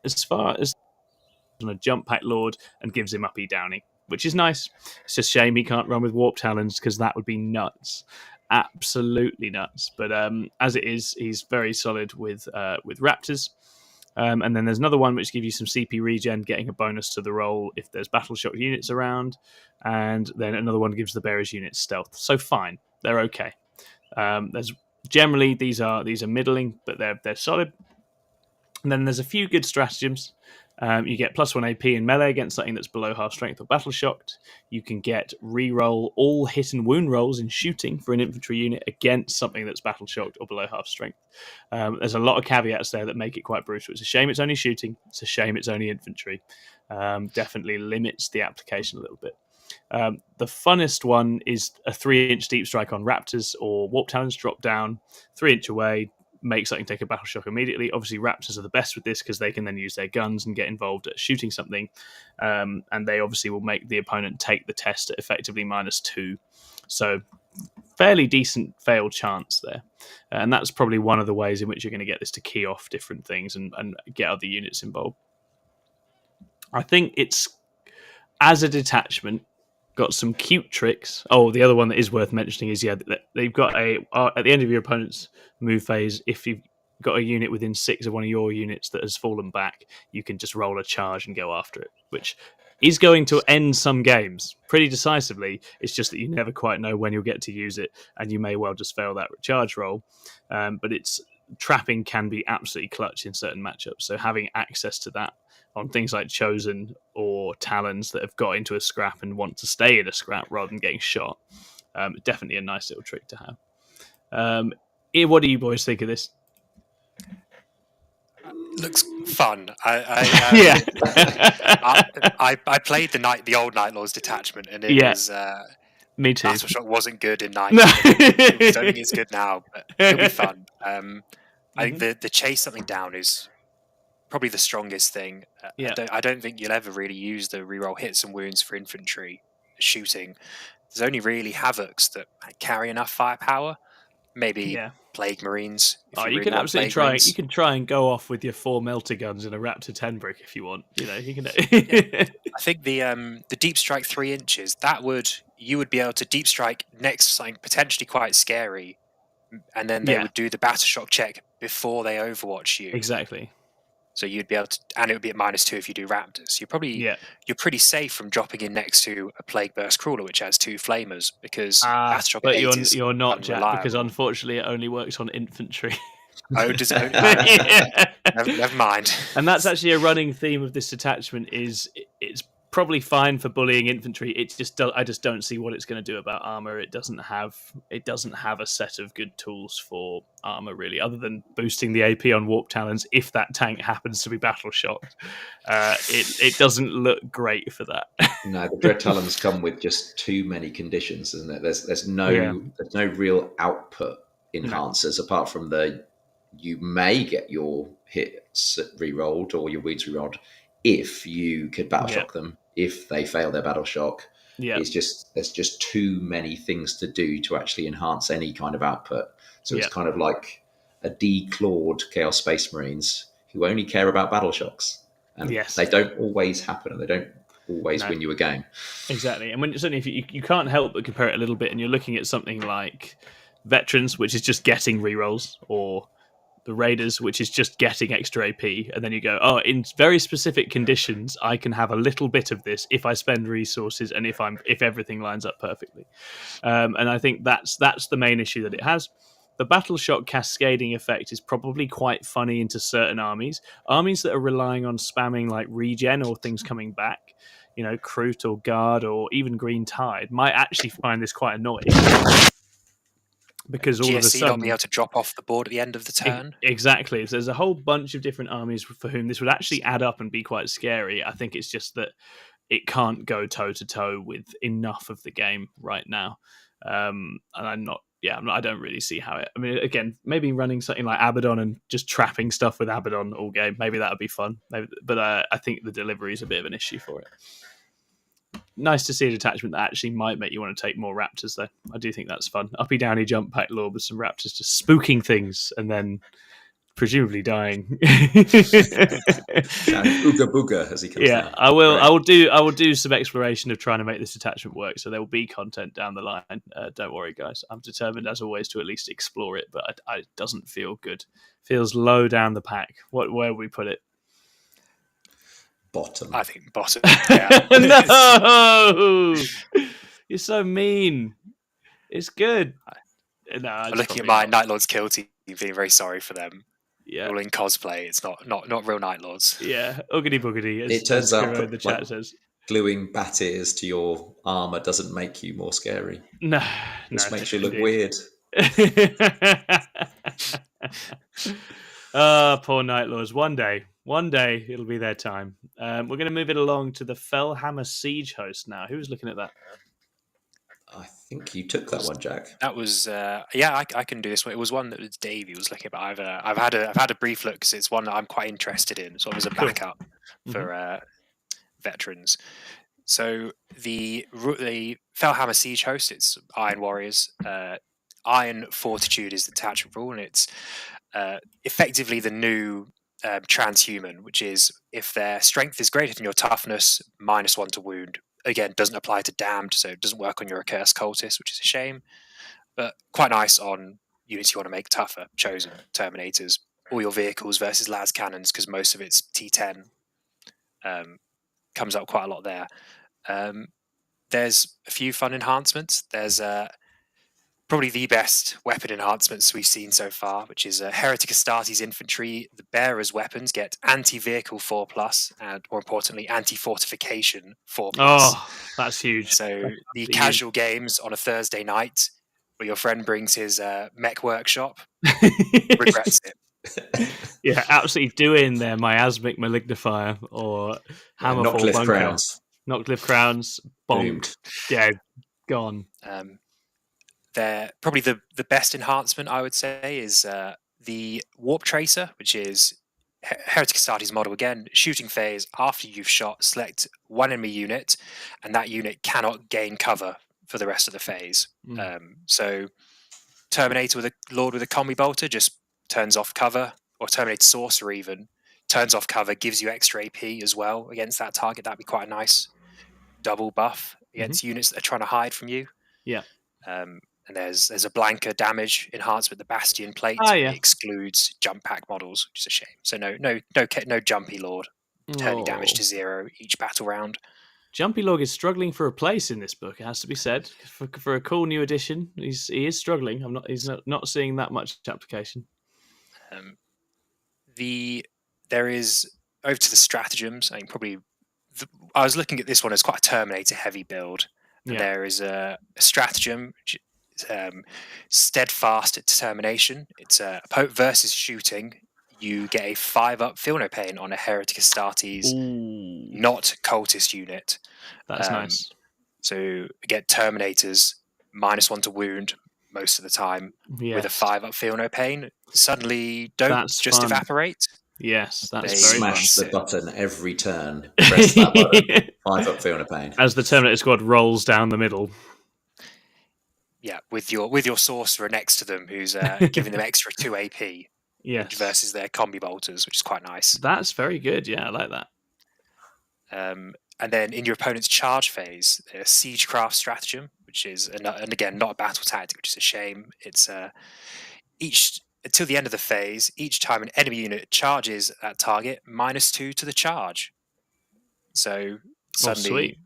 as far as on a jump pack lord and gives him uppy downy, which is nice. It's just a shame he can't run with Warp Talons because that would be nuts. Absolutely nuts. But as it is, he's very solid with Raptors. And then there's another one which gives you some CP regen, getting a bonus to the roll if there's battle shock units around. And then another one gives the bearers units stealth. So fine, they're okay. There's generally these are middling, but they're solid. And then there's a few good stratagems. You get +1 AP in melee against something that's below half strength or battle shocked. You can get reroll all hit and wound rolls in shooting for an infantry unit against something that's battle shocked or below half strength. There's a lot of caveats there that make it quite brutal. It's a shame it's only shooting. It's a shame it's only infantry. Definitely limits the application a little bit. The funnest one is a 3-inch deep strike on Raptors or Warp Talons. Drop down 3-inch away, make something take a battle shock immediately. Obviously, Raptors are the best with this because they can then use their guns and get involved at shooting something. And they obviously will make the opponent take the test at effectively -2. So fairly decent fail chance there. And that's probably one of the ways in which you're going to get this to key off different things and get other units involved. I think it's, as a detachment, got some cute tricks. Oh, the other one that is worth mentioning is they've got at the end of your opponent's move phase, if you've got a unit within 6 of one of your units that has fallen back, you can just roll a charge and go after it, which is going to end some games pretty decisively. It's just that you never quite know when you'll get to use it, and you may well just fail that charge roll. But its trapping can be absolutely clutch in certain matchups, so having access to that on things like Chosen or Talons that have got into a scrap and want to stay in a scrap rather than getting shot. Definitely a nice little trick to have. What do you boys think of this? Looks fun. I played the old Night Lords detachment, and it was me too. Battle Shock wasn't good in 9. I don't think it's good now, but it'll be fun. I think the chase something down is probably the strongest thing. I don't think you'll ever really use the reroll hits and wounds for infantry shooting. There's only really Havocs that carry enough firepower. Maybe Plague Marines. If You really can want absolutely Plague try. Marines. You can try and go off with your 4 melter guns and a Raptor 10 brick if you want. You can. I think the deep strike 3 inches, you would be able to deep strike next to something potentially quite scary, and then they would do the battle shock check before they overwatch you. Exactly. So you'd be able to, and it would be at -2 if you do Raptors. You're pretty safe from dropping in next to a Plague Burst Crawler, which has 2 flamers, because battle shock but 8 is you're not, Jack, unreliable. because unfortunately it only works on infantry. Does it? Never mind. And that's actually a running theme of this detachment. It's probably fine for bullying infantry. I just don't see what it's going to do about armor. It doesn't have a set of good tools for armor, really, other than boosting the AP on Warp Talons if that tank happens to be battle shocked. It doesn't look great for that. No, the Dread Talons come with just too many conditions, isn't it? There's no real output enhancers apart from you may get your hits re-rolled or your wounds re-rolled if you could battle shock them. If they fail their battle shock, there's just too many things to do to actually enhance any kind of output. So it's kind of like a declawed Chaos Space Marines who only care about battle shocks, and they don't always happen, and they don't always win you a game. Exactly, and certainly if you can't help but compare it a little bit, and you're looking at something like Veterans, which is just getting rerolls, or the Raiders, which is just getting extra AP, and then you go, in very specific conditions, I can have a little bit of this if I spend resources and if everything lines up perfectly. And I think that's the main issue that it has. The battle shock cascading effect is probably quite funny into certain armies that are relying on spamming like regen or things coming back. Kroot or Guard or even Green Tide might actually find this quite annoying. Because all of a sudden, not be able to drop off the board at the end of the turn. Exactly. So there's a whole bunch of different armies for whom this would actually add up and be quite scary. I think it's just that it can't go toe to toe with enough of the game right now. And I don't really see how it. I mean, again, maybe running something like Abaddon and just trapping stuff with Abaddon all game. Maybe that would be fun. But I think the delivery is a bit of an issue for it. Nice to see a detachment that actually might make you want to take more Raptors, though. I do think that's fun. Uppy downy jump pack lord with some Raptors just spooking things and then presumably dying. Ooga booga as he comes down. I will do some exploration of trying to make this detachment work, so there will be content down the line. Don't worry, guys. I'm determined as always to at least explore it, but it doesn't feel good. Feels low down the pack. Where would we put it? Bottom. I think bottom. Yeah. No, you're so mean. It's good. No, I'm looking at my Night Lords kill team, being very sorry for them. Yeah, all in cosplay. It's not real Night Lords. Yeah, oogity boogity. It turns out that the chat says gluing bat ears to your armor doesn't make you more scary. No, it just makes you look weird. Poor Night Lords. One day it'll be their time. We're going to move it along to the Fellhammer Siege host now. Who was looking at that? I think you took that one, Jack. That was I can do this one. It was one that Davey was looking at. I've had a brief look because it's one that I'm quite interested in, sort of as a backup for veterans. So the Fellhammer Siege host, it's Iron Warriors. Iron Fortitude is the detachment rule, and it's effectively the new transhuman, which is if their strength is greater than your toughness, -1 to wound. Again, doesn't apply to damned, so it doesn't work on your accursed cultist, which is a shame, but quite nice on units you want to make tougher, chosen Terminators, all your vehicles versus las cannons, because most of it's T10. Comes up quite a lot there. There's a few fun enhancements. There's probably the best weapon enhancements we've seen so far, which is Heretic Astartes infantry. The bearers' weapons get anti-vehicle 4+, and more importantly, anti-fortification 4+. Oh, that's huge. So the casual games on a Thursday night, where your friend brings his mech workshop, regrets it. Yeah, absolutely doing their miasmic malignifier or hammerfall bunker. Crowns. Knockcliff crowns, bombed. Yeah, gone. They're probably the best enhancement, I would say, is the Warp Tracer, which is Heretic Astartes model again. Shooting phase, after you've shot, select one enemy unit, and that unit cannot gain cover for the rest of the phase. So Terminator with a Lord with a combi bolter just turns off cover, or Terminator Sorcerer even turns off cover, gives you extra AP as well against that target. That'd be quite a nice double buff against units that are trying to hide from you. Yeah. And there's a Blanca damage enhancement, the Bastion plate. Yeah. It excludes jump pack models, which is a shame. So no Jumpy Lord, turning damage to 0 each battle round. Jumpy Lord is struggling for a place in this book. It has to be said. For a cool new edition, he is struggling. He's not seeing that much application. There is over to the stratagems. I think probably I was looking at this one as quite a Terminator heavy build. Yeah. There is a stratagem, steadfast determination. It's versus shooting. You get a 5-up feel no pain on a Heretic Astartes, not cultist unit. That's nice. So get Terminators -1 to wound most of the time with a 5-up feel no pain. Suddenly don't just evaporate. Yes, that's very smash fun. The button every turn. Press that button. 5-up feel no pain. As the Terminator squad rolls down the middle. Yeah, with your sorcerer next to them, who's giving them extra 2 AP. Yes. Versus their combi bolters, which is quite nice. That's very good. Yeah, I like that. And then in your opponent's charge phase, there's Siegecraft stratagem, which is and again not a battle tactic, which is a shame. It's until the end of the phase, each time an enemy unit charges that target, -2 to the charge. So suddenly,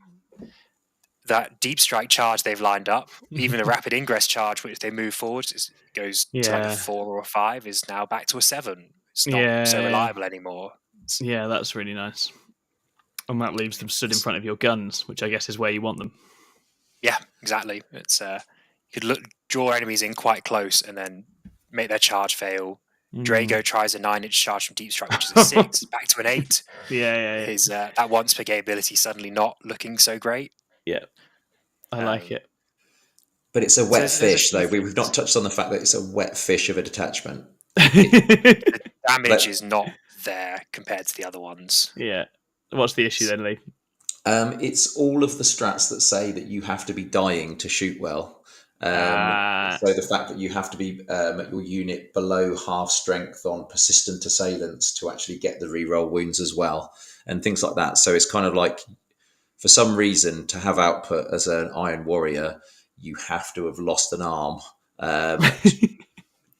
that deep strike charge they've lined up, even the rapid ingress charge, which they move forward, goes to like a 4 or a 5, is now back to a 7. It's not so reliable anymore. Yeah, that's really nice. And that leaves them stood in front of your guns, which I guess is where you want them. Yeah, exactly. It's you could draw enemies in quite close and then make their charge fail. Drago tries a 9-inch charge from deep strike, which is a 6, back to an 8. Yeah. His that once per game ability suddenly not looking so great. Yeah, I like it. But it's a wet fish, though. We've not touched on the fact that it's a wet fish of a detachment. The damage is not there compared to the other ones. Yeah. What's the issue then, Leigh? It's all of the strats that say that you have to be dying to shoot well. So the fact that you have to be at your unit below half strength on persistent assailants to actually get the reroll wounds as well, and things like that. So it's kind of like, for some reason, to have output as an Iron Warrior, you have to have lost an arm.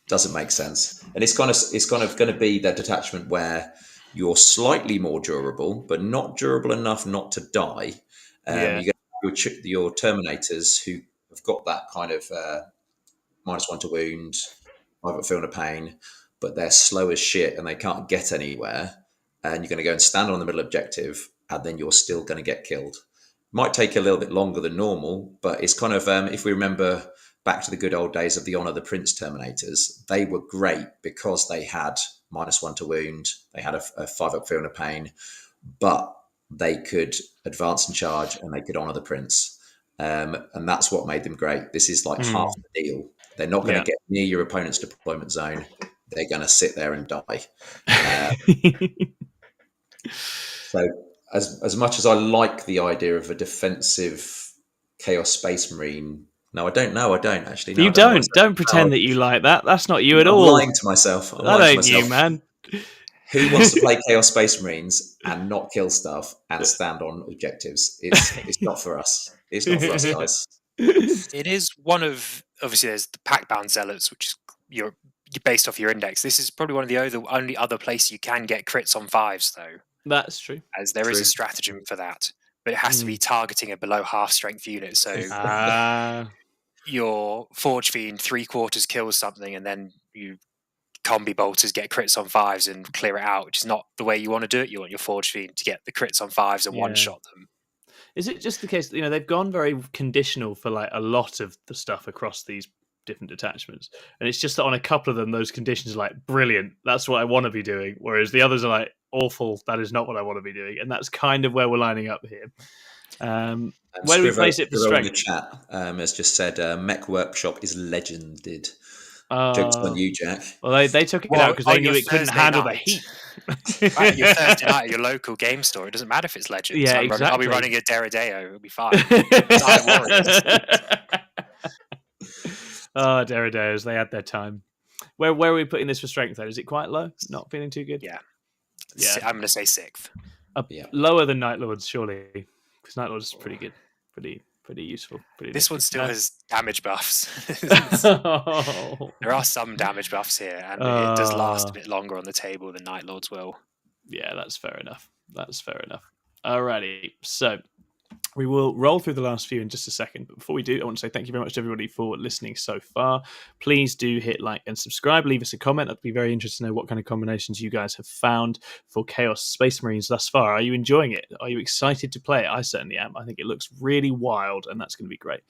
Doesn't make sense. And it's kind of going to be that detachment where you're slightly more durable, but not durable enough not to die. You get your Terminators who have got that kind of -1 to wound, 5-up feel no pain, but they're slow as shit and they can't get anywhere. And you're going to go and stand on the middle objective, and then you're still going to get killed. Might take a little bit longer than normal, but it's kind of, if we remember back to the good old days of the Honor the Prince Terminators, they were great because they had -1 to wound, they had a 5-up feel no pain, but they could advance and charge and they could honor the Prince. And that's what made them great. This is like half the deal. They're not going to get near your opponent's deployment zone. They're going to sit there and die. So as much as I like the idea of a defensive Chaos Space Marine, no, I don't actually. No, you don't pretend that you like that. That's not you at all. I'm lying to myself. That ain't you, man. Who wants to play Chaos Space Marines and not kill stuff and stand on objectives? It's not for us. It's not for us, guys. It is one of, obviously there's the Pack-Bound Zealots, which is you're based off your index. This is probably one of the only other place you can get crits on 5s, though. That's true. As there is a stratagem for that. But it has to be targeting a below half strength unit. So your Forge Fiend 3/4 kills something, and then you combi bolters get crits on 5s and clear it out, which is not the way you want to do it. You want your Forge Fiend to get the crits on 5s and one-shot them. Is it just the case that, they've gone very conditional for like a lot of the stuff across these different detachments, and it's just that on a couple of them those conditions are like brilliant, that's what I want to be doing, whereas the others are like awful, that is not what I want to be doing, and that's kind of where we're lining up here. Where do we place it for strength? The chat has just said Mech Workshop is legended. Jokes on you, Jack. Well, they took it out because they knew it couldn't handle the heat. Right, your Thursday night at your local game store, it doesn't matter if it's legend. Yeah, so exactly. I'll be running a Deradeo, it'll be fine. Oh, Derrideos, they had their time. Where are we putting this for strength, though? Is it quite low? Not feeling too good? Yeah. Yeah. I'm going to say 6th. Lower than Night Lords, surely. Because Night Lords is pretty good. Pretty useful. This one still has damage buffs. There are some damage buffs here, and it does last a bit longer on the table than Night Lords will. Yeah, that's fair enough. Alrighty, so we will roll through the last few in just a second. But before we do, I want to say thank you very much to everybody for listening so far. Please do hit like and subscribe. Leave us a comment. I'd be very interested to know what kind of combinations you guys have found for Chaos Space Marines thus far. Are you enjoying it? Are you excited to play it? I certainly am. I think it looks really wild, and that's going to be great.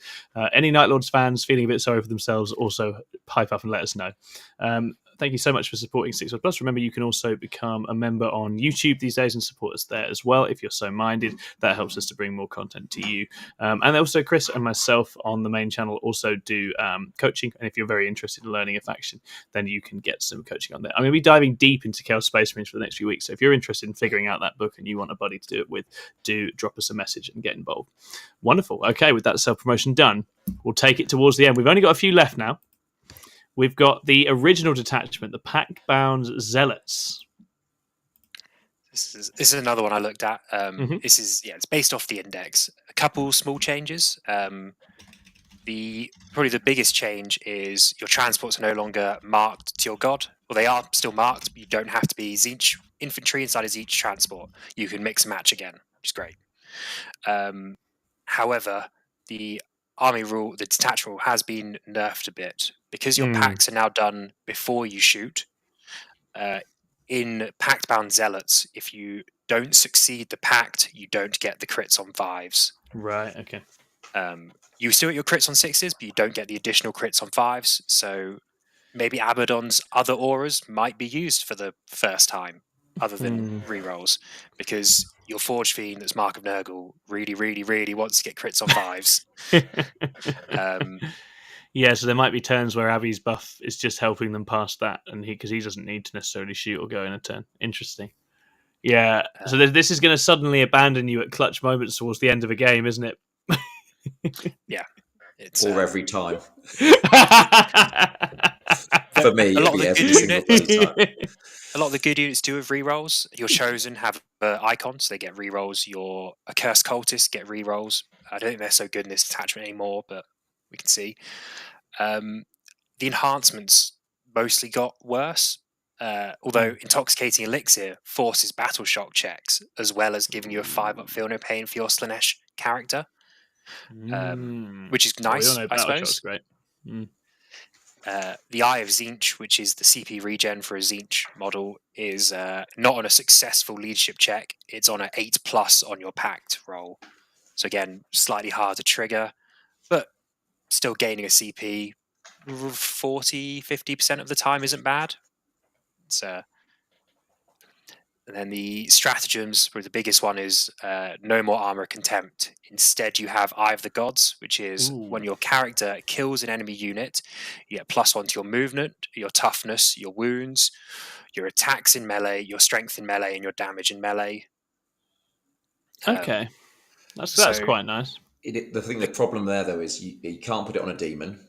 Any Night Lords fans feeling a bit sorry for themselves, also pipe up and let us know. Thank you so much for supporting 6 Plus. Remember, you can also become a member on YouTube these days and support us there as well if you're so minded. That helps us to bring more content to you. And also, Chris and myself on the main channel also do coaching. And if you're very interested in learning a faction, then you can get some coaching on there. I'm going to be diving deep into Chaos Space Marines for the next few weeks. So if you're interested in figuring out that book and you want a buddy to do it with, do drop us a message and get involved. Wonderful. Okay, with that self-promotion done, we'll take it towards the end. We've only got a few left now. We've got the original detachment, the Pack-Bound Zealots. This is another one I looked at. This is it's based off the index. A couple small changes. Probably the biggest change is your transports are no longer marked to your god. Well, they are still marked, but you don't have to be Tzeentch infantry inside of Tzeentch transport. You can mix and match again, which is great. However, the army rule, the detach rule, has been nerfed a bit because your packs are now done before you shoot. In Pact-Bound Zealots, if you don't succeed the pact, you don't get the crits on 5s. Right, okay. You still get your crits on 6s, but you don't get the additional crits on 5s. So maybe Abaddon's other auras might be used for the first time, other than rerolls, because your Forge Fiend that's Mark of Nurgle really, really, really wants to get crits on 5s. Yeah, so there might be turns where Avi's buff is just helping them past that, and because he doesn't need to necessarily shoot or go in a turn. Interesting. Yeah, so this is going to suddenly abandon you at clutch moments towards the end of a game, isn't it? Yeah. It's every time. For me, a lot of the good units do have rerolls. Your Chosen have icons; they get rerolls. Your Accursed Cultists get rerolls. I don't think they're so good in this detachment anymore, but we can see. The enhancements mostly got worse, although Intoxicating Elixir forces battle shock checks, as well as giving you a 5-up feel no pain for your Slanesh character, which is nice, I suppose. Great. The Eye of Tzeentch, which is the CP regen for a Tzeentch model, is not on a successful leadership check. It's on an 8+ on your pact roll. So again, slightly hard to trigger, but still gaining a CP 40-50% of the time isn't bad. And then the stratagems, where the biggest one is no more armor contempt. Instead, you have Eye of the Gods, which is when your character kills an enemy unit, you get +1 to your movement, your toughness, your wounds, your attacks in melee, your strength in melee, and your damage in melee. Okay, that's quite nice. The problem there though is you can't put it on a demon,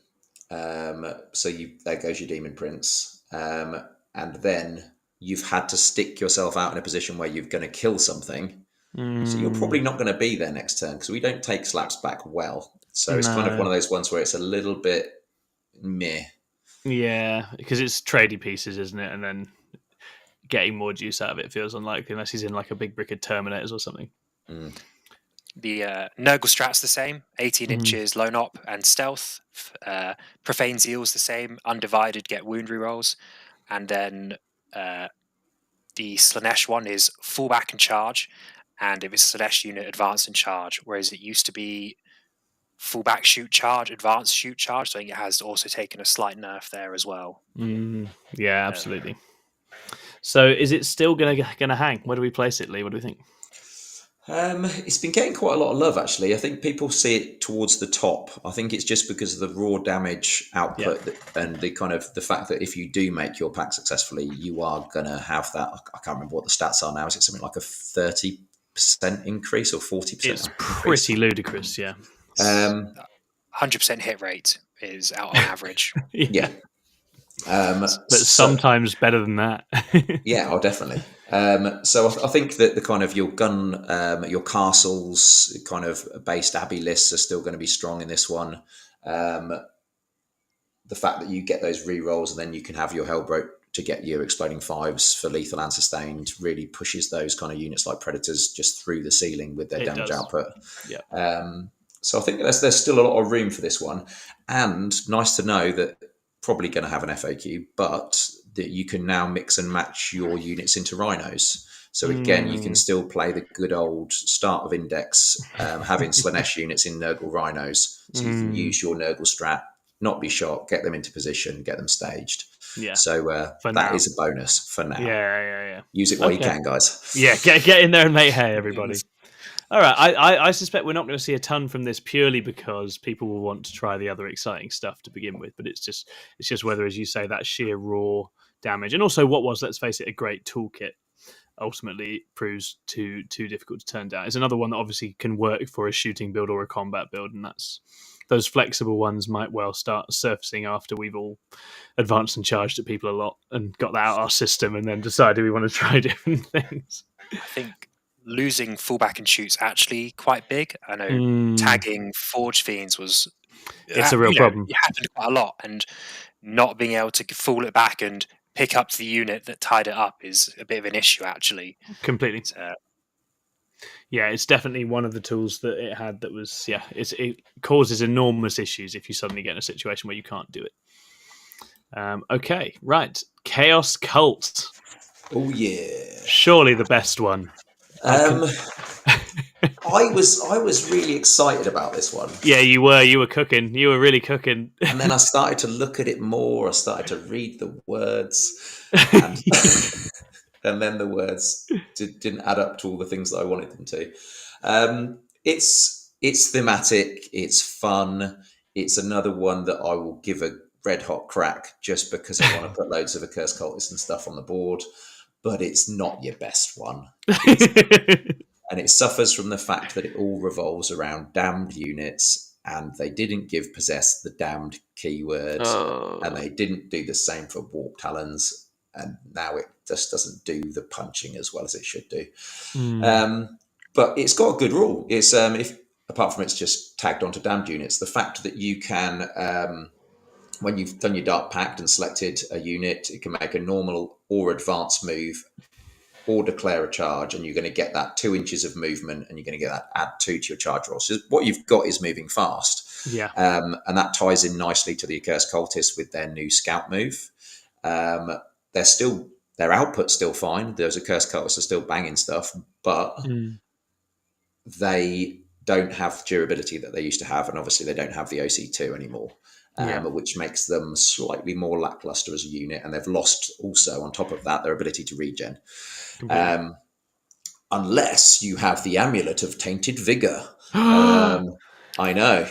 so there goes your Demon Prince, and then you've had to stick yourself out in a position where you're going to kill something, so you're probably not going to be there next turn because we don't take slaps back well. So it's kind of one of those ones where it's a little bit meh. Yeah, because it's tradie pieces, isn't it? And then getting more juice out of it feels unlikely unless he's in like a big brick of Terminators or something. The Nurgle strat's the same, 18 inches, lone op and stealth. Profane Zeal's the same, undivided, get wound rerolls. And then the Slanesh one is fullback and charge, and if it's a Slanesh unit, advance and charge, whereas it used to be fullback shoot charge, advanced shoot charge, so I think it has also taken a slight nerf there as well. Yeah, absolutely. So is it still gonna hang? Where do we place it, Leigh? What do we think? It's been getting quite a lot of love, actually. I think people see it towards the top. I think it's just because of the raw damage output and the kind of the fact that if you do make your pack successfully, you are going to have that. I can't remember what the stats are now. Is it something like a 30% increase or 40%? It's pretty ludicrous, yeah. 100% hit rate is out on average. Yeah. But sometimes better than that. Yeah, definitely. So I think that the kind of your gun, your castles, kind of based abbey lists are still going to be strong in this one. The fact that you get those re-rolls and then you can have your Hellbroke to get your exploding fives for lethal and sustained really pushes those kind of units like Predators just through the ceiling with their damage output. Yeah. So I think there's still a lot of room for this one, and nice to know that probably going to have an FAQ, but that you can now mix and match your units into rhinos. So again, you can still play the good old start of Index, having Slanesh units in Nurgle rhinos, so you can use your Nurgle strat, not be shot, get them into position, get them staged. Yeah. So that is a bonus for now. Yeah. Use it while you can, guys. Yeah, get in there and make hay, everybody. All right, I suspect we're not going to see a ton from this purely because people will want to try the other exciting stuff to begin with. But it's just whether, as you say, that sheer raw damage, and also what was, let's face it, a great toolkit, ultimately proves too difficult to turn down. It's another one that obviously can work for a shooting build or a combat build, and that's those flexible ones might well start surfacing after we've all advanced and charged at people a lot and got that out of our system, and then decided we want to try different things. I think losing fallback and shoots actually quite big. I know tagging Forge Fiends it's a real problem. It happened quite a lot, and not being able to fall it back and pick up the unit that tied it up is a bit of an issue, actually. Completely. Yeah, it's definitely one of the tools that it had that was, it causes enormous issues if you suddenly get in a situation where you can't do it. Okay, right. Chaos Cult. Oh, yeah. Surely the best one. I was really excited about this one. Yeah, you were. You were cooking. You were really cooking. And then I started to look at it more. I started to read the words. And then the words didn't add up to all the things that I wanted them to. It's thematic. It's fun. It's another one that I will give a red hot crack just because I want to put loads of Accursed Cultists and stuff on the board. But it's not your best one. And it suffers from the fact that it all revolves around damned units, and they didn't give possess the damned keyword, and they didn't do the same for Warp Talons. And now it just doesn't do the punching as well as it should do. But it's got a good rule. It's apart from it's just tagged onto damned units, the fact that you can, when you've done your Dark Pact and selected a unit, it can make a normal or advanced move or declare a charge, and you're going to get that 2 inches of movement, and you're going to get that add 2 to your charge roll. So what you've got is moving fast. Yeah. And that ties in nicely to the Accursed Cultists with their new scout move. Their output's still fine. Those Accursed Cultists are still banging stuff, but they don't have durability that they used to have, and obviously they don't have the OC2 anymore, which makes them slightly more lackluster as a unit, and they've lost also, on top of that, their ability to regen. Unless you have the Amulet of Tainted Vigor. I know.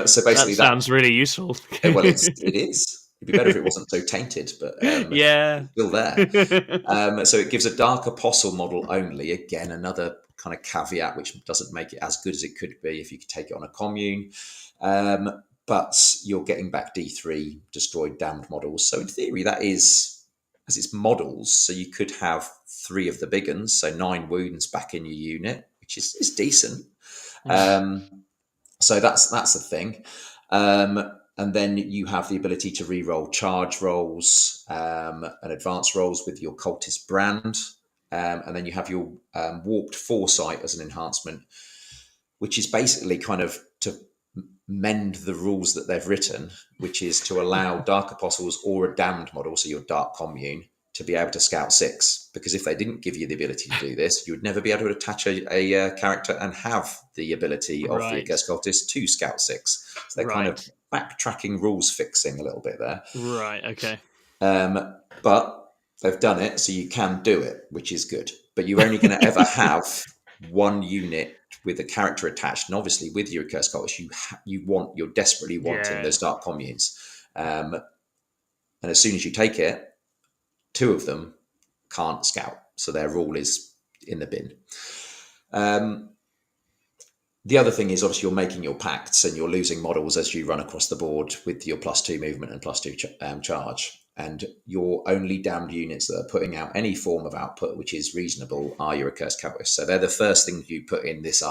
So basically that sounds really useful. Well, it is. It'd be better if it wasn't so tainted, but it's still there. So it gives a Dark Apostle model only. Again, another kind of caveat, which doesn't make it as good as it could be if you could take it on a commune. But you're getting back D3 destroyed damned models. So in theory, that is, as it's models, so you could have 3 of the big ones, so 9 wounds back in your unit, which is decent. So that's the thing. And then you have the ability to re-roll charge rolls and advanced rolls with your Cultist brand. And then you have your Warped Foresight as an enhancement, which is basically kind of to mend the rules that they've written, which is to allow Dark Apostles or a damned model, so your Dark Commune, to be able to scout 6. Because if they didn't give you the ability to do this, you would never be able to attach a character and have the ability of the Accursed Cultist to scout 6. So they're kind of backtracking rules fixing a little bit there. Right, okay. But they've done it, so you can do it, which is good. But you're only going to ever have one unit with a character attached, and obviously with your Accursed Cultist, you're desperately wanting those Dark Communes. And as soon as you take it, 2 of them can't scout, so their rule is in the bin. The other thing is obviously you're making your pacts and you're losing models as you run across the board with your +2 movement and +2 charge. And your only damned units that are putting out any form of output which is reasonable are your Accursed Cultists. So they're the first things you put in this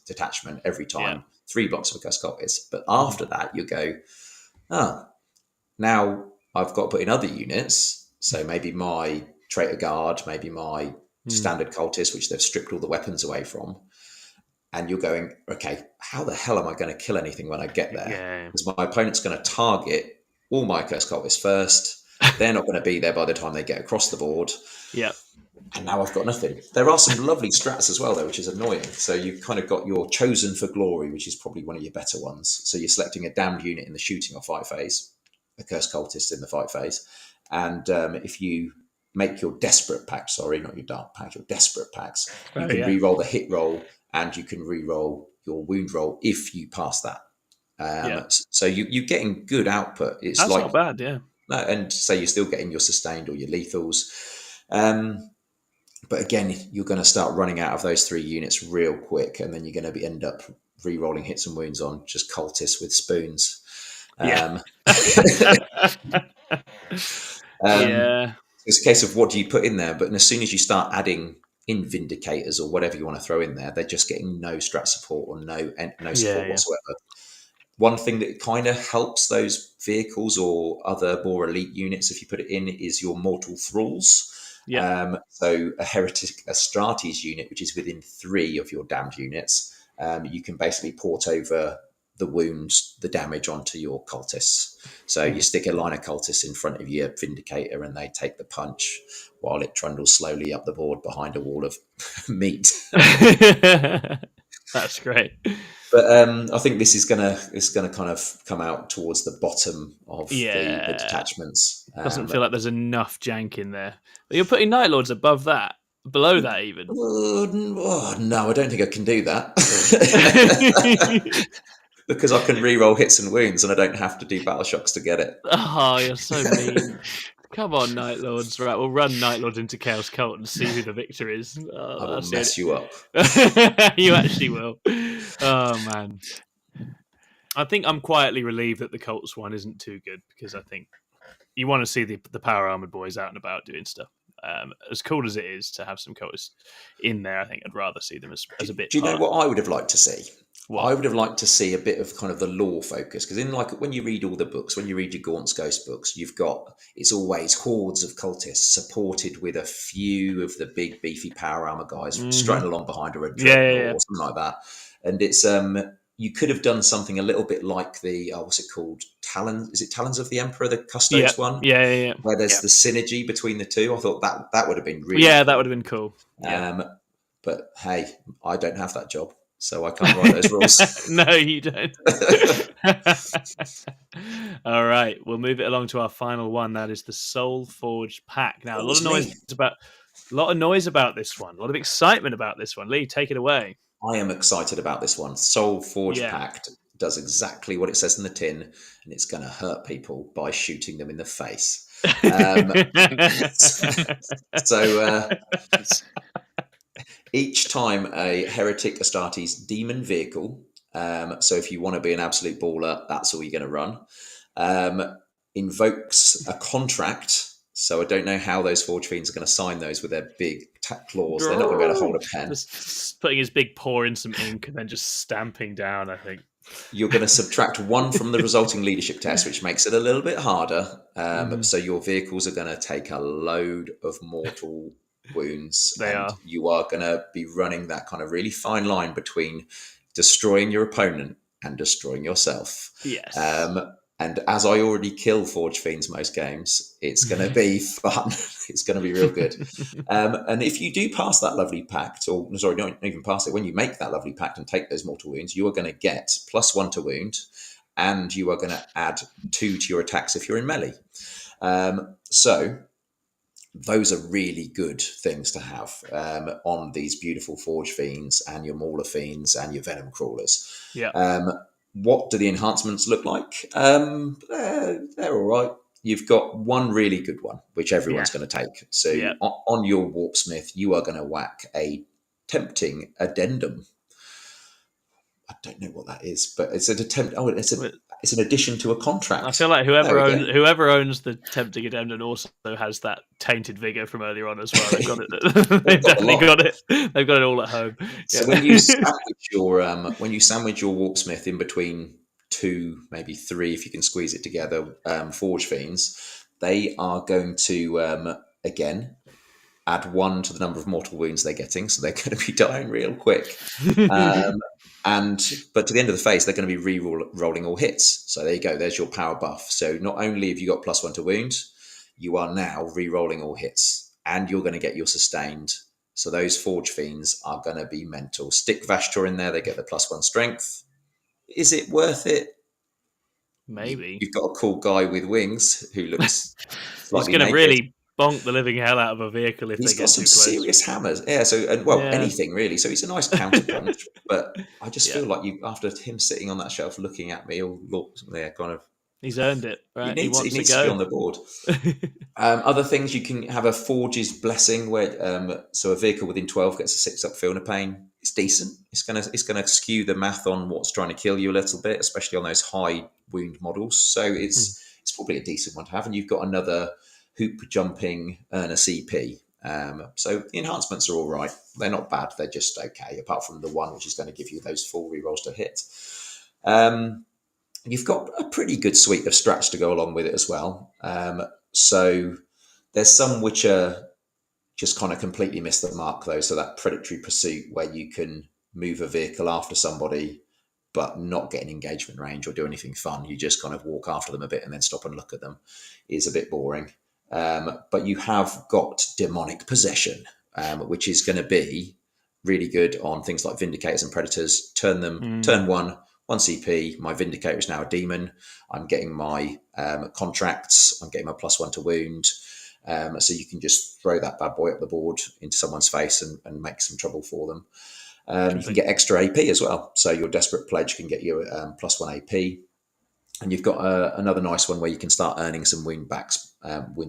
detachment every time. Yeah. 3 blocks of Accursed Cultists. But after that, you go, now I've got to put in other units. So maybe my Traitor Guard, maybe my standard cultist, which they've stripped all the weapons away from. And you're going, okay, how the hell am I going to kill anything when I get there? Because my opponent's going to target all my Accursed Cultists first. They're not going to be there by the time they get across the board. Yeah. And now I've got nothing. There are some lovely strats as well, though, which is annoying. So you've kind of got your Chosen for Glory, which is probably one of your better ones. So you're selecting a damned unit in the shooting or fight phase, Accursed Cultist in the fight phase. And if you make your Desperate Pact, not your Dark Pact, your Desperate Pacts, you can re-roll the hit roll and you can re-roll your wound roll if you pass that. So you're getting good output. That's not bad, yeah. No, and so you're still getting your sustained or your lethals. But again, you're going to start running out of those 3 units real quick, and then you're going to end up re-rolling hits and wounds on just cultists with spoons. It's a case of what do you put in there, but as soon as you start adding in Vindicators or whatever you want to throw in there, they're just getting no strat support or no support whatsoever. One thing that kind of helps those vehicles or other more elite units, if you put it in, is your Mortal Thralls. So a Heretic Astartes unit, which is within 3 of your damned units, you can basically port over the wounds, the damage onto your cultists. So you stick a line of cultists in front of your Vindicator and they take the punch while it trundles slowly up the board behind a wall of meat. That's great. But I think this is gonna kind of come out towards the bottom of the detachments. Doesn't feel like there's enough jank in there. But you're putting Night Lords above that, below that even. No, I don't think I can do that. Because I can re-roll hits and wounds and I don't have to do battle shocks to get it. Oh, you're so mean. Come on, Night Lords. Right, we'll run Night Lords into Chaos Cult and see who the victor is. I will mess you up. You actually will. Oh, man. I think I'm quietly relieved that the Colts one isn't too good, because I think you want to see the Power Armored boys out and about doing stuff. As cool as it is to have some Colts in there, I think I'd rather see them as a bit. Do you know what I would have liked to see? I would have liked to see a bit of kind of the lore focus, because in when you read all the books, when you read your Gaunt's Ghost books, it's always hordes of cultists supported with a few of the big beefy power armor guys strutting along behind a dreadnought or something like that. And it's you could have done something a little bit like the what's it called? Talons? Is it Talons of the Emperor, the Custodes one? Yeah. Where there's the synergy between the two. I thought that would have been really cool. That would have been cool. But hey, I don't have that job, so I can't write those rules. No, you don't. All right, we'll move it along to our final one. That is the Soul Forged Pack. Now, a lot of noise about this one. A lot of excitement about this one. Leigh, take it away. I am excited about this one. Soul Forged Pact does exactly what it says in the tin, and it's going to hurt people by shooting them in the face. Each time a Heretic Astartes demon vehicle, so if you want to be an absolute baller, that's all you're going to run, invokes a contract. So I don't know how those Forge Fiends are going to sign those with their big claws. They're not going to be able to hold a pen. Just putting his big paw in some ink and then just stamping down, I think. You're going to subtract 1 from the resulting leadership test, which makes it a little bit harder. So your vehicles are going to take a load of mortal wounds. You are going to be running that kind of really fine line between destroying your opponent and destroying yourself. Yes. And as I already kill Forge Fiends most games, it's going to be fun. It's going to be real good. And if you do pass that lovely pact, don't even pass it, when you make that lovely pact and take those mortal wounds, you are going to get +1 to wound, and you are going to add 2 to your attacks if you're in melee. So those are really good things to have on these beautiful Forge Fiends and your Mauler Fiends and your Venom Crawlers. Yeah. What do the enhancements look like? They're all right. You've got one really good one, which everyone's going to take. So on your Warpsmith, you are going to whack a tempting addendum. I don't know what that is, but it's an attempt. Oh, it's an addition to a contract. I feel like whoever owns the Tempting Addendum also has that tainted vigor from earlier on as well. They've got it. They've definitely got it. They've got it all at home. So when you sandwich your Warpsmith in between 2, maybe 3, if you can squeeze it together, Forge Fiends, they are going to again add 1 to the number of mortal wounds they're getting, so they're going to be dying real quick. But to the end of the phase, they're going to be re-rolling all hits. So there you go. There's your power buff. So not only have you got +1 to wound, you are now re-rolling all hits, and you're going to get your sustained. So those Forge Fiends are going to be mental. Stick Vashtor in there. They get the +1 strength. Is it worth it? Maybe. You've got a cool guy with wings who looks he's going to really bonk the living hell out of a vehicle if they get too close. He's got some serious hammers. Yeah, so anything really. So he's a nice counterpunch. But I just feel like after him sitting on that shelf looking at me, all looked there kind of. He's earned it, right? He needs to be on the board. Other things, you can have a Forge's Blessing, where so a vehicle within 12 gets a 6-up Feel No Pain. It's decent. It's gonna skew the math on what's trying to kill you a little bit, especially on those high wound models. So it's probably a decent one to have. And you've got another hoop jumping, earn a CP. So the enhancements are all right. They're not bad. They're just okay, apart from the one which is going to give you those full rerolls to hit. You've got a pretty good suite of strats to go along with it as well. So there's some which are just kind of completely miss the mark, though. So that predatory pursuit, where you can move a vehicle after somebody but not get an engagement range or do anything fun. You just kind of walk after them a bit and then stop and look at them, is a bit boring. But you have got Demonic Possession, which is going to be really good on things like Vindicators and Predators. Turn 1 CP. My Vindicator is now a demon. I'm getting my contracts. I'm getting my +1 to wound. So you can just throw that bad boy up the board into someone's face and make some trouble for them. You can get extra AP as well. So your Desperate Pledge can get you +1 AP. And you've got another nice one where you can start earning some wins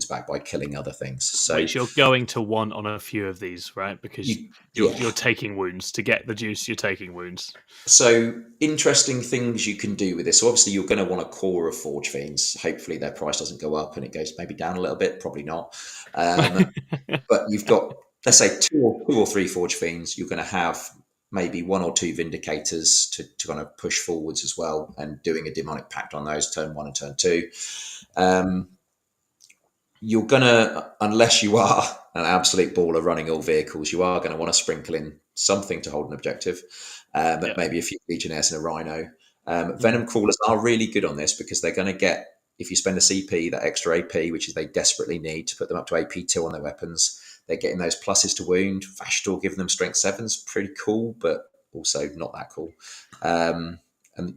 back by killing other things. So which you're going to want on a few of these, right? Because you're taking wounds. To get the juice, you're taking wounds. So interesting things you can do with this. So obviously you're going to want a core of Forge Fiends. Hopefully their price doesn't go up and it goes maybe down a little bit. Probably not. But you've got, let's say, 2 or 3 Forge Fiends. You're going to have maybe 1 or 2 Vindicators to kind of push forwards as well, and doing a Demonic Pact on those turn 1 and turn 2. You're going to, unless you are an absolute baller running all vehicles, you are going to want to sprinkle in something to hold an objective, maybe a few Legionnaires and a Rhino. Venom Crawlers are really good on this because they're going to get, if you spend a CP, that extra AP, which is they desperately need to put them up to AP2 on their weapons. They're getting those pluses to wound. Vashtor giving them strength 7's pretty cool, but also not that cool. And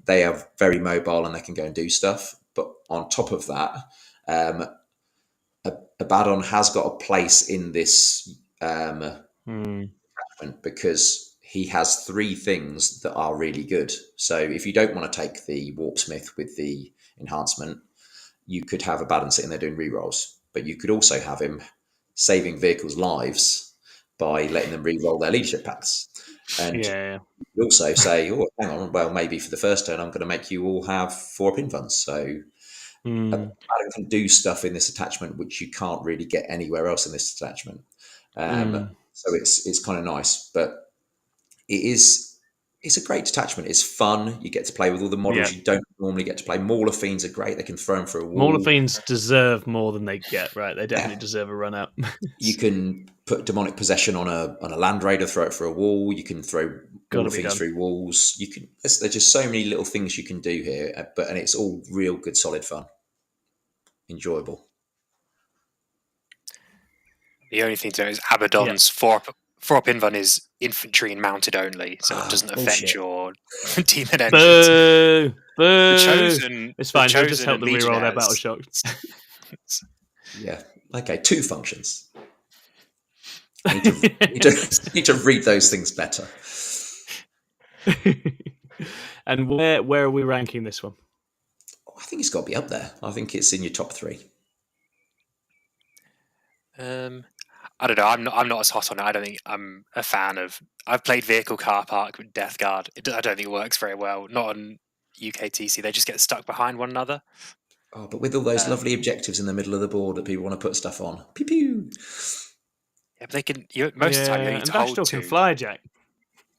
they are very mobile and they can go and do stuff. But on top of that, Abaddon has got a place in this because he has 3 things that are really good. So if you don't want to take the Warpsmith with the enhancement, you could have Abaddon sitting there doing rerolls, but you could also have him saving vehicles' lives by letting them re-roll their leadership packs. And you also say, oh, hang on, well, maybe for the first turn, I'm going to make you all have 4 pin funds. So Abaddon can do stuff in this attachment which you can't really get anywhere else in this attachment. So it's kind of nice, but it's a great detachment. It's fun. You get to play with all the models you don't normally get to play. Mauler Fiends are great. They can throw them for a wall. Mauler Fiends deserve more than they get, right? They definitely deserve a run out. You can put Demonic Possession on a Land Raider, throw it for a wall. You can throw Mauler Fiends through walls. There's just so many little things you can do here, and it's all real good, solid fun. Enjoyable. The only thing to know is Abaddon's 4-up Invan is infantry and mounted only, so it doesn't affect your demon engines. Boo! It's fine. He'll just help them reroll their battle shocks. Yeah. Okay. 2 functions. I need to read those things better. And where are we ranking this one? I think it's got to be up there. I think it's in your top 3. I don't know. I'm not as hot on it. I don't think I'm a fan of. I've played Vehicle Car Park with Death Guard. I don't think it works very well. Not on UKTC. They just get stuck behind one another. Oh, but with all those lovely objectives in the middle of the board that people want to put stuff on. Pew pew. Yeah, but they can. Most of the time, you need to hold Vashtor can fly, Jack.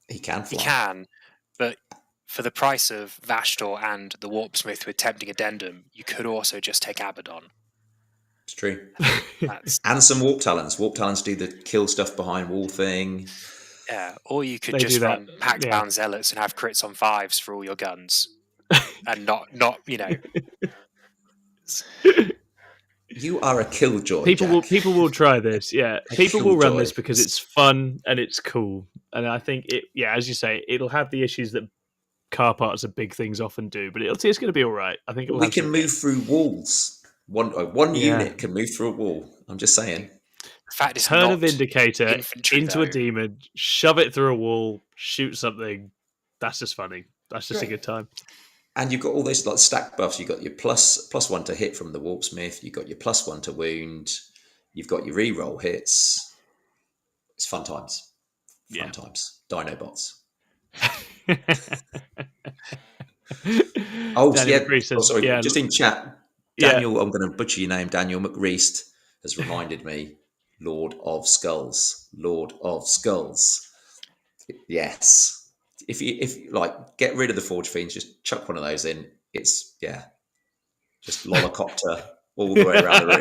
He can fly. He can, but for the price of Vashtor and the Warpsmith with Tempting Addendum, you could also just take Abaddon. It's true. And some Warp Talons. Warp Talons do the kill stuff behind wall thing. Yeah, or you could just run Pact-Bound Zealots and have crits on 5s for all your guns. And not You are a killjoy. People will try this. Yeah, people will run this because it's fun and it's cool. And I think as you say, it'll have the issues that car parts of big things often do, but it's going to be all right. I think we can move through walls. One unit can move through a wall. I'm just saying. The fact is, turn a Vindicator into a demon, shove it through a wall, shoot something. That's just funny. That's just a good time. And you've got all those like stack buffs. You've got your +1 to hit from the Warpsmith. You've got your +1 to wound. You've got your reroll hits. It's fun times. Fun times. Dinobots. Sorry. Yeah. Just in chat, Daniel, I'm going to butcher your name. Daniel McReast has reminded me. Lord of Skulls. Lord of Skulls. Yes. If you like, get rid of the Forge Fiends, just chuck one of those in. It's just lollocopter all the way around the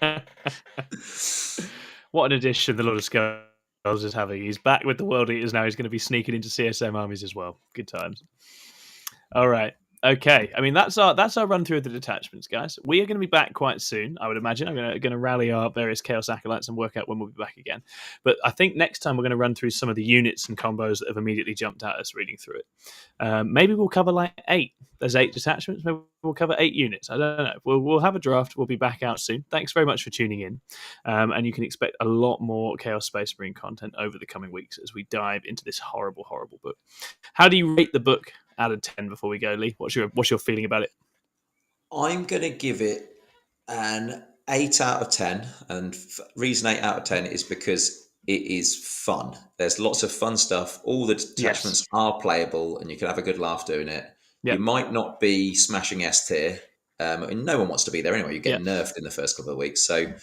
room. What an addition the Lord of Skulls is having. He's back with the World Eaters now. He's going to be sneaking into CSM armies as well. Good times. All right. Okay, I mean that's our run through of the detachments, guys. We are going to be back quite soon, I would imagine. I'm going to rally our various Chaos Acolytes and work out when we'll be back again. But I think next time we're going to run through some of the units and combos that have immediately jumped at us reading through it. Maybe we'll cover like 8. There's 8 detachments. Maybe we'll cover 8 units. I don't know. We'll have a draft. We'll be back out soon. Thanks very much for tuning in, and you can expect a lot more Chaos Space Marine content over the coming weeks as we dive into this horrible, horrible book. How do you rate the book out of 10 before we go, Lee? What's your feeling about it? I'm going to give it an 8 out of 10. And reason 8 out of 10 is because it is fun. There's lots of fun stuff. All the detachments are playable and you can have a good laugh doing it. Yep. You might not be smashing S tier. And no one wants to be there anyway. You get nerfed in the first couple of weeks. So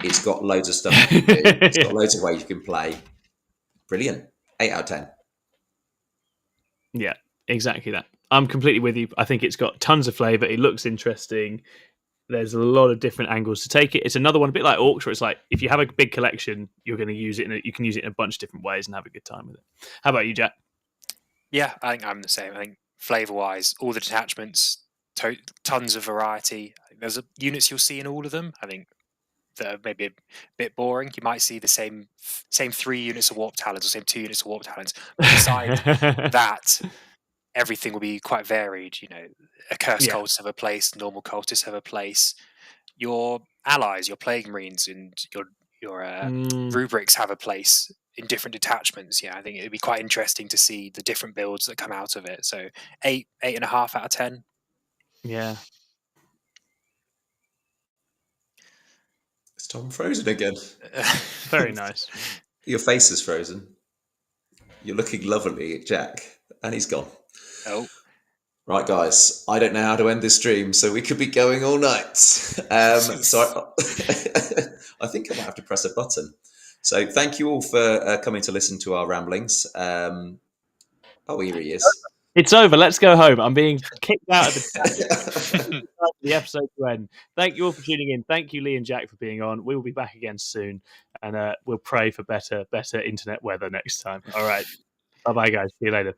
it's got loads of stuff you can do. It's got loads of ways you can play. Brilliant. 8 out of 10. Yeah. Exactly that. I'm completely with you. I think it's got tons of flavour. It looks interesting. There's a lot of different angles to take it. It's another one, a bit like Orcs, where it's like if you have a big collection, you're going to use it. You can use it in a bunch of different ways and have a good time with it. How about you, Jack? Yeah, I think I'm the same. I think flavour-wise, all the detachments, tons of variety. There's units you'll see in all of them. I think that maybe a bit boring. You might see the same 3 units of Warp Talons or same 2 units of Warp Talons. But besides that, everything will be quite varied. A Cursed Cultist have a place, normal Cultists have a place. Your allies, your Plague Marines, and your Rubrics have a place in different detachments. Yeah, I think it'd be quite interesting to see the different builds that come out of it. So 8.5 out of 10. Yeah. Is Tom frozen again? Very nice. Your face is frozen. You're looking lovely, Jack, and he's gone. Oh. Right, guys, I don't know how to end this stream, so we could be going all night. So I think I might have to press a button. So thank you all for coming to listen to our ramblings. Oh, here he is. It's over. Let's go home. I'm being kicked out of the episode to end. Thank you all for tuning in. Thank you, Leigh and Jack, for being on. We will be back again soon, and we'll pray for better internet weather next time. All right. Bye-bye, guys. See you later.